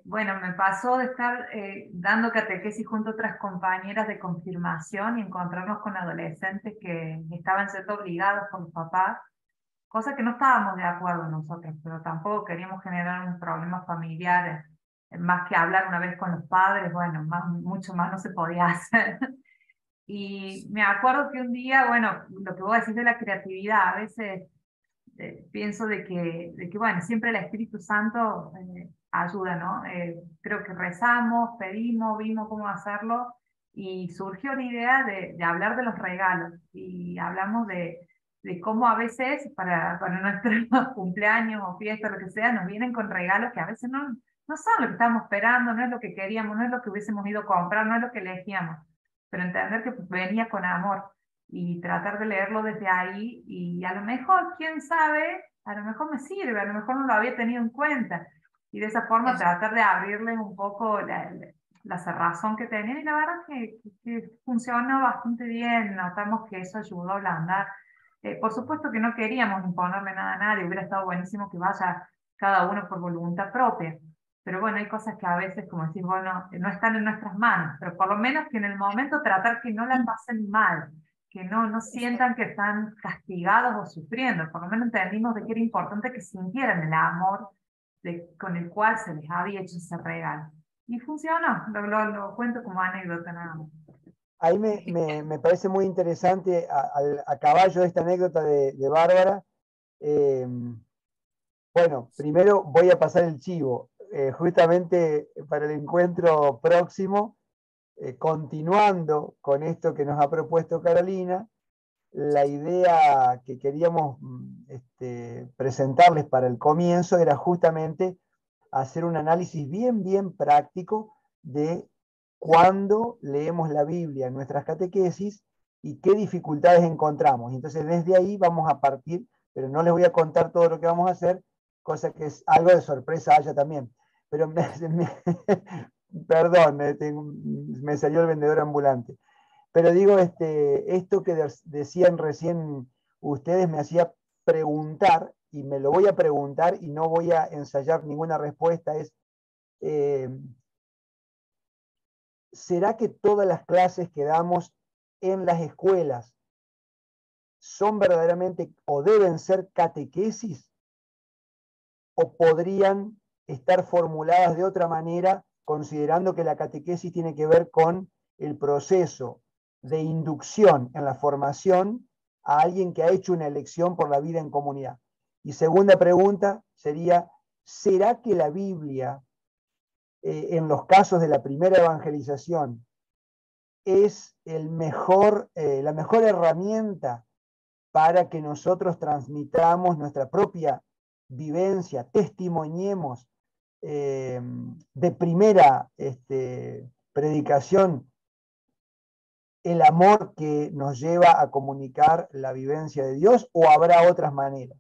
Speaker 3: Bueno, me pasó de estar dando catequesis junto a otras compañeras de confirmación y encontrarnos con adolescentes que estaban siendo obligados por los papás, cosa que no estábamos de acuerdo nosotros, pero tampoco queríamos generar un problema familiar, más que hablar una vez con los padres, bueno, mucho más no se podía hacer. Y me acuerdo que un día, bueno, lo que vos decís de la creatividad, a veces pienso de que, bueno, siempre el Espíritu Santo ayuda, ¿no? Creo que rezamos, pedimos, vimos cómo hacerlo y surgió la idea de hablar de los regalos y hablamos de cómo a veces para nuestro cumpleaños o fiesta, lo que sea, nos vienen con regalos que a veces no son lo que estábamos esperando, no es lo que queríamos, no es lo que hubiésemos ido a comprar, no es lo que elegíamos, pero entender que venía con amor y tratar de leerlo desde ahí y a lo mejor, quién sabe, a lo mejor me sirve, a lo mejor no lo había tenido en cuenta. y de esa forma tratar de abrirles un poco la cerrazón que tenían, y la verdad que funcionó bastante bien, notamos que eso ayudó a ablandar. Por supuesto que no queríamos imponerle nada a nadie, hubiera estado buenísimo que vaya cada uno por voluntad propia, pero bueno, hay cosas que a veces, como decís, bueno, no están en nuestras manos, pero por lo menos que en el momento tratar que no la pasen mal, que no sientan que están castigados o sufriendo, por lo menos entendimos de que era importante que sintieran el amor con el cual se les había hecho ese regalo. Y funcionó, lo cuento como anécdota nada más.
Speaker 1: Ahí me parece muy interesante, a caballo de esta anécdota de Bárbara. Bueno, primero voy a pasar el chivo. Justamente para el encuentro próximo, continuando con esto que nos ha propuesto Carolina, la idea que queríamos presentarles para el comienzo era justamente hacer un análisis bien práctico de cuándo leemos la Biblia en nuestras catequesis y qué dificultades encontramos. Entonces desde ahí vamos a partir, pero no les voy a contar todo lo que vamos a hacer, cosa que es algo de sorpresa haya también. Pero perdón, me salió el vendedor ambulante. Pero digo, esto que decían recién ustedes me hacía preguntar, y me lo voy a preguntar y no voy a ensayar ninguna respuesta, es, ¿será que todas las clases que damos en las escuelas son verdaderamente o deben ser catequesis? ¿O podrían estar formuladas de otra manera, considerando que la catequesis tiene que ver con el proceso de inducción en la formación a alguien que ha hecho una elección por la vida en comunidad? Y segunda pregunta sería, ¿será que la Biblia, en los casos de la primera evangelización, es la mejor herramienta para que nosotros transmitamos nuestra propia vivencia, testimoniemos de primera predicación el amor que nos lleva a comunicar la vivencia de Dios, o habrá otras maneras?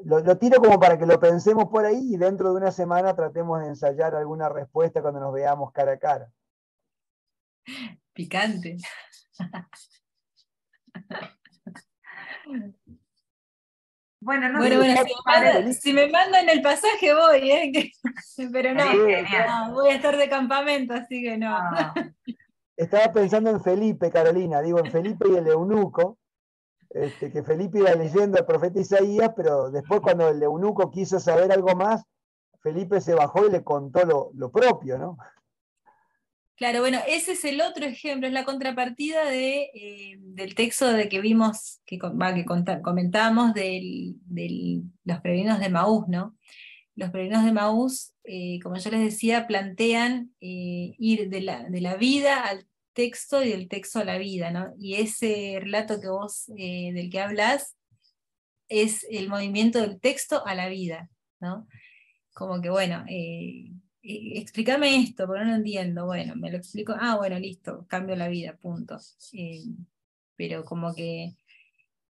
Speaker 1: Lo tiro como para que lo pensemos por ahí y dentro de una semana tratemos de ensayar alguna respuesta cuando nos veamos cara a cara.
Speaker 2: Picante.
Speaker 3: Bueno,
Speaker 2: si me mandan el pasaje voy, pero no,
Speaker 3: genial.
Speaker 2: Voy a estar de campamento, así que no.
Speaker 1: Estaba pensando en Felipe, Carolina, digo, en Felipe y el eunuco, que Felipe iba leyendo al profeta Isaías, pero después cuando el eunuco quiso saber algo más, Felipe se bajó y le contó lo propio, ¿no?
Speaker 2: Claro, bueno, ese es el otro ejemplo, es la contrapartida del texto de que vimos, que comentamos de los peregrinos de Maús, ¿no? Los peregrinos de Maús, como yo les decía, plantean ir de la vida al texto y del texto a la vida, ¿no? Y ese relato que vos, del que hablas, es el movimiento del texto a la vida, ¿no? Como que, bueno, explícame esto, porque no lo entiendo. Bueno, me lo explico, bueno, listo, cambio la vida, punto. Pero como que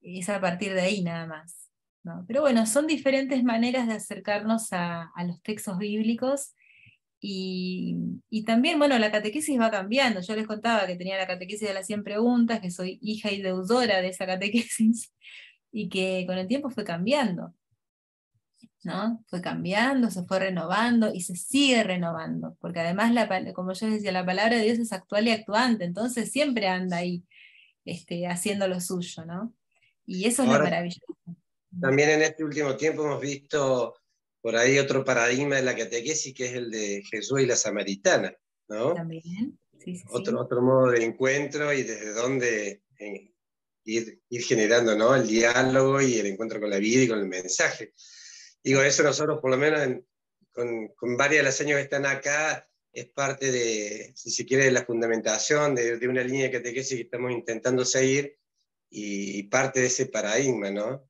Speaker 2: es a partir de ahí nada más, ¿no? Pero bueno, son diferentes maneras de acercarnos a los textos bíblicos, y también, bueno, la catequesis va cambiando. Yo les contaba que tenía la catequesis de las 100 preguntas, que soy hija y deudora de esa catequesis, y que con el tiempo fue cambiando, ¿no? Fue cambiando, se fue renovando y se sigue renovando, porque además, como yo decía, la palabra de Dios es actual y actuante, entonces siempre anda ahí haciendo lo suyo, ¿no? Y eso es lo maravilloso.
Speaker 5: También en este último tiempo hemos visto por ahí otro paradigma de la catequesis, que es el de Jesús y la samaritana, ¿no?
Speaker 2: También, sí.
Speaker 5: Otro modo de encuentro y desde donde ir generando, ¿no? El diálogo y el encuentro con la vida y con el mensaje. Digo, eso nosotros, por lo menos con varias de las años que están acá, es parte de, si se quiere, de la fundamentación de una línea de catequesis que estamos intentando seguir, y parte de ese paradigma, ¿no?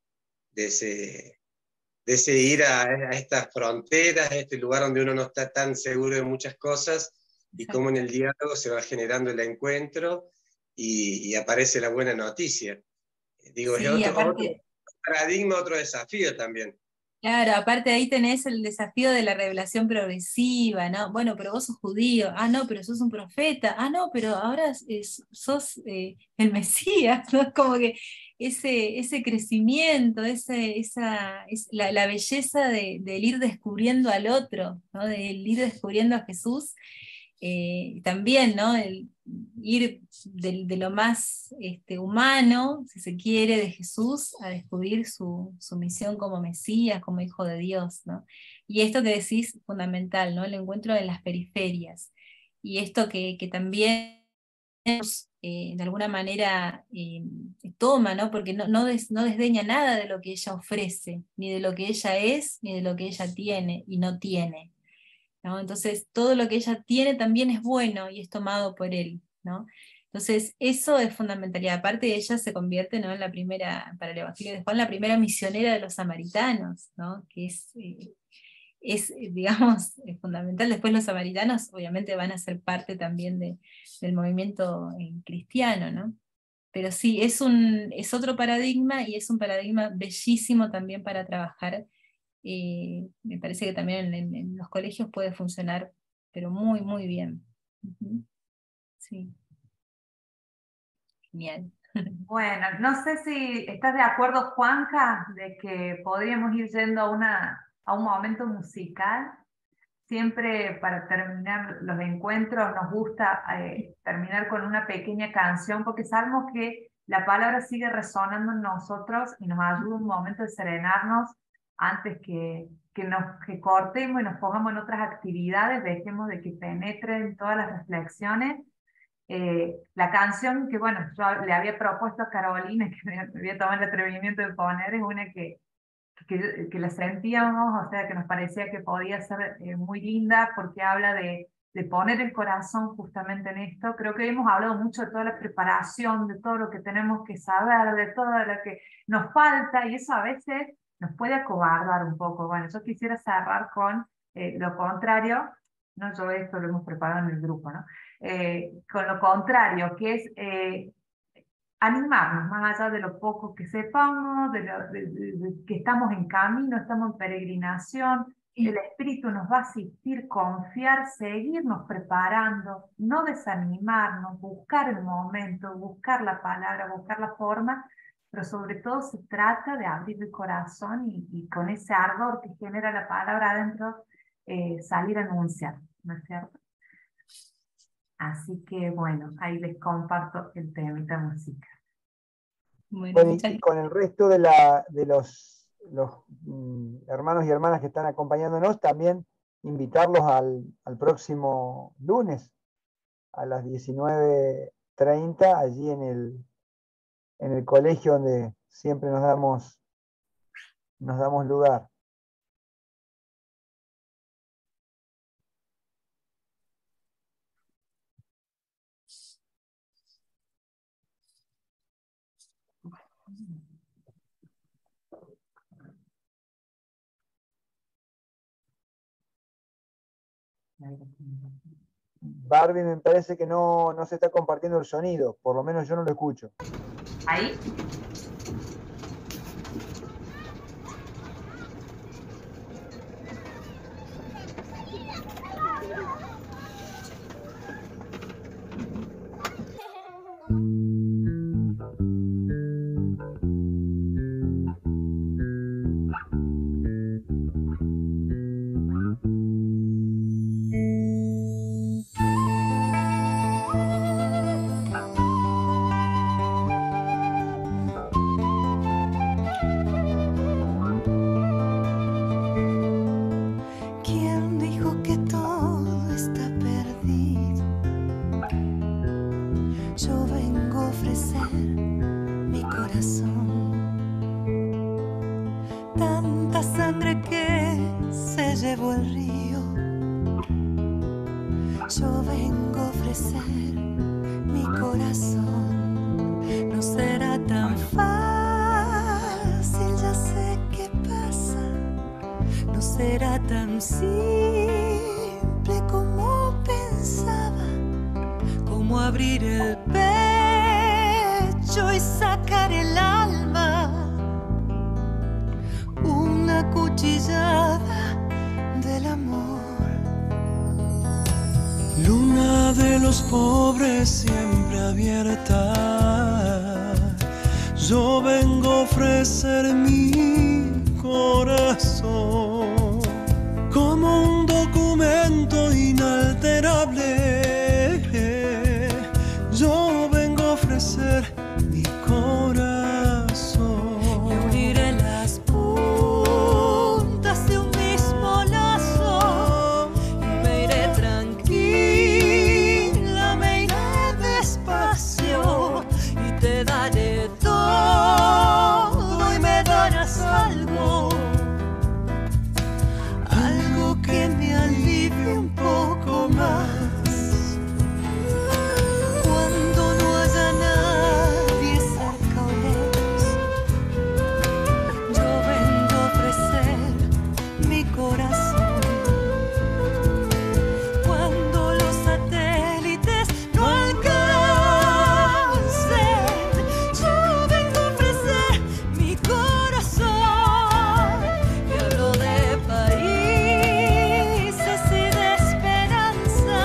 Speaker 5: De ese ir a estas fronteras, a este lugar donde uno no está tan seguro de muchas cosas, y cómo en el diálogo se va generando el encuentro y aparece la buena noticia. Digo,
Speaker 2: sí,
Speaker 5: es otro
Speaker 2: aparte,
Speaker 5: paradigma, otro desafío también.
Speaker 2: Claro, aparte ahí tenés el desafío de la revelación progresiva, ¿no? Bueno, pero vos sos judío, ah, no, pero sos un profeta, ah, no, pero ahora sos el Mesías, ¿no? Como que ese crecimiento, la belleza del ir descubriendo al otro, ¿no? Del ir descubriendo a Jesús, también, ¿no? El ir de lo más humano, si se quiere, de Jesús, a descubrir su misión como Mesías, como Hijo de Dios, ¿no? Y esto que decís, fundamental, ¿no? El encuentro en las periferias. Y esto que también de alguna manera toma, ¿no? Porque no desdeña nada de lo que ella ofrece, ni de lo que ella es, ni de lo que ella tiene y no tiene, ¿no? Entonces, todo lo que ella tiene también es bueno y es tomado por él, ¿no? Entonces, eso es fundamental. Y aparte, ella se convierte, ¿no? En la primera, para el Evangelio de Juan, la primera misionera de los samaritanos, ¿no? Que digamos, fundamental. Después los samaritanos, obviamente, van a ser parte también del movimiento cristiano, ¿no? Pero sí, es otro paradigma y es un paradigma bellísimo también para trabajar. Me parece que también en los colegios puede funcionar, pero muy, muy bien. Ujú. Sí. Genial.
Speaker 3: Bueno, no sé si estás de acuerdo, Juanca, de que podríamos ir yendo a un momento musical. Siempre para terminar los encuentros nos gusta terminar con una pequeña canción, porque sabemos que la palabra sigue resonando en nosotros y nos ayuda un momento de serenarnos antes que cortemos y nos pongamos en otras actividades, dejemos de que penetren todas las reflexiones. La canción que, bueno, yo le había propuesto a Carolina, que me había tomado el atrevimiento de poner, es una que la sentíamos, o sea, que nos parecía que podía ser muy linda, porque habla de poner el corazón justamente en esto. Creo que hemos hablado mucho de toda la preparación, de todo lo que tenemos que saber, de todo lo que nos falta, y eso a veces nos puede acobardar un poco. Bueno, yo quisiera cerrar con lo contrario, no, yo esto lo hemos preparado en el grupo, ¿no? Con lo contrario, que es animarnos, más allá de lo poco que sepamos, de que estamos en camino, estamos en peregrinación, el Espíritu nos va a asistir, confiar, seguirnos preparando, no desanimarnos, buscar el momento, buscar la palabra, buscar la forma, pero sobre todo se trata de abrir el corazón y con ese ardor que genera la palabra adentro, salir a anunciar, ¿no es cierto? Así que bueno, ahí les comparto el temita música.
Speaker 2: Bueno,
Speaker 1: Y con el resto de los hermanos y hermanas que están acompañándonos, también invitarlos al próximo lunes a las 19:30, allí en el colegio donde siempre nos damos lugar. Barbie, me parece que no se está compartiendo el sonido, por lo menos yo no lo escucho.
Speaker 3: ¿Ahí?
Speaker 6: Cuchilla puerta de los pobres siempre abierta. Yo vengo a ofrecer mi corazón como un documento inalterable. Yo vengo a ofrecer mi corazón.
Speaker 7: Y uniré las puntas de un mismo lazo. Y me iré tranquila, me iré despacio. Y te daré todo y me darás algo. Algo que me alivie un poco más. Cuando no haya nadie cerca o lejos, yo vengo a ofrecer mi corazón. Cuando los satélites no alcancen, yo vengo a ofrecer mi corazón. Y hablo de países y de esperanza.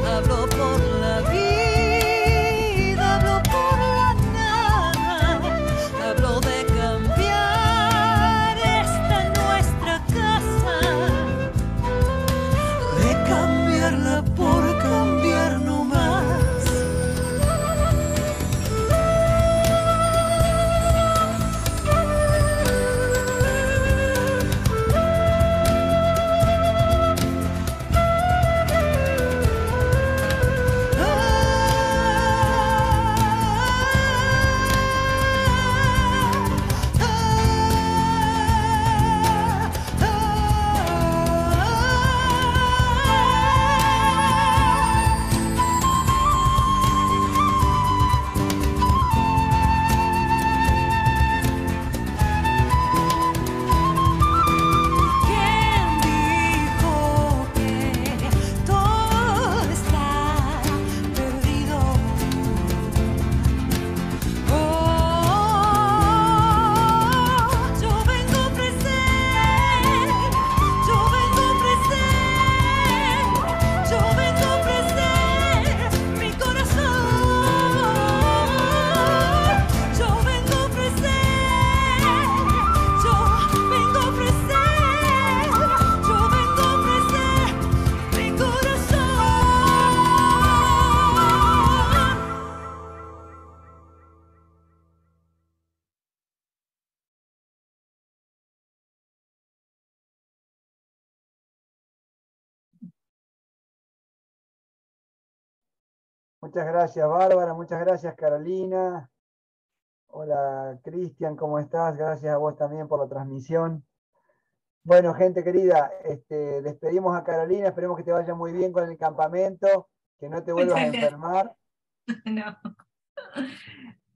Speaker 7: Hablo por la vida, hablo por la nada. Hablo de cambiar esta nuestra casa, de cambiarla por cambiar no más. ¿Quién dijo que todo está perdido? Oh, yo vengo a ofrecer, yo vengo a ofrecer, yo vengo a ofrecer mi corazón. Yo vengo a ofrecer, yo vengo a ofrecer, yo vengo a ofrecer mi corazón.
Speaker 1: Muchas gracias, Bárbara. Muchas gracias, Carolina. Hola, Cristian, ¿cómo estás? Gracias a vos también por la transmisión. Bueno, gente querida, despedimos a Carolina. Esperemos que te vaya muy bien con el campamento, que no te vuelvas a
Speaker 2: Muchas gracias.
Speaker 1: enfermar.
Speaker 2: No.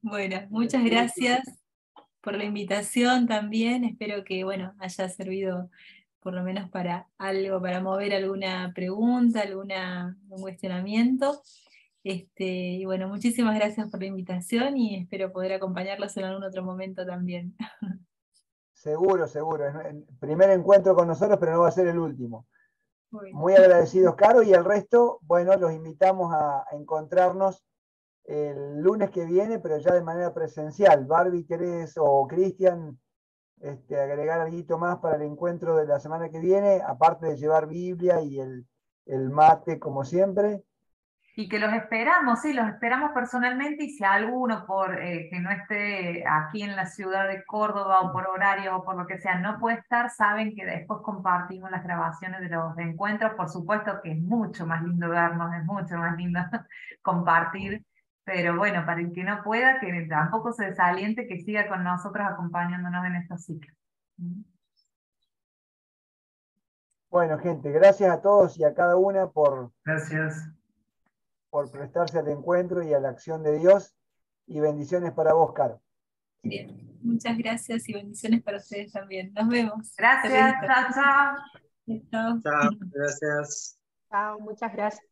Speaker 2: Bueno, muchas gracias por la invitación también. Espero que, bueno, haya servido por lo menos para algo, para mover alguna pregunta, algún cuestionamiento. Y bueno, muchísimas gracias por la invitación y espero poder acompañarlos en algún otro momento también.
Speaker 1: Seguro, seguro. Es el primer encuentro con nosotros, pero no va a ser el último.
Speaker 2: Bueno,
Speaker 1: Muy agradecidos, Caro, y el resto, bueno, los invitamos a encontrarnos el lunes que viene, pero ya de manera presencial. Barbie, ¿querés, o Cristian, agregar algo más para el encuentro de la semana que viene, aparte de llevar Biblia y el mate, como siempre?
Speaker 3: Y que los esperamos, sí, los esperamos personalmente, y si alguno que no esté aquí en la ciudad de Córdoba o por horario o por lo que sea no puede estar, saben que después compartimos las grabaciones de los encuentros. Por supuesto que es mucho más lindo vernos, es mucho más lindo compartir, pero bueno, para el que no pueda, que tampoco se desaliente, que siga con nosotros acompañándonos en estos ciclos.
Speaker 1: Bueno, gente, gracias a todos y a cada una
Speaker 3: Gracias.
Speaker 1: por prestarse al encuentro y a la acción de Dios, y bendiciones para vos, Caro.
Speaker 2: bien. Muchas gracias y bendiciones para ustedes también. Nos vemos.
Speaker 3: Gracias,
Speaker 2: Hasta luego.
Speaker 3: chao, chao.
Speaker 2: Chao.
Speaker 5: Chao, gracias.
Speaker 8: Chao, muchas gracias.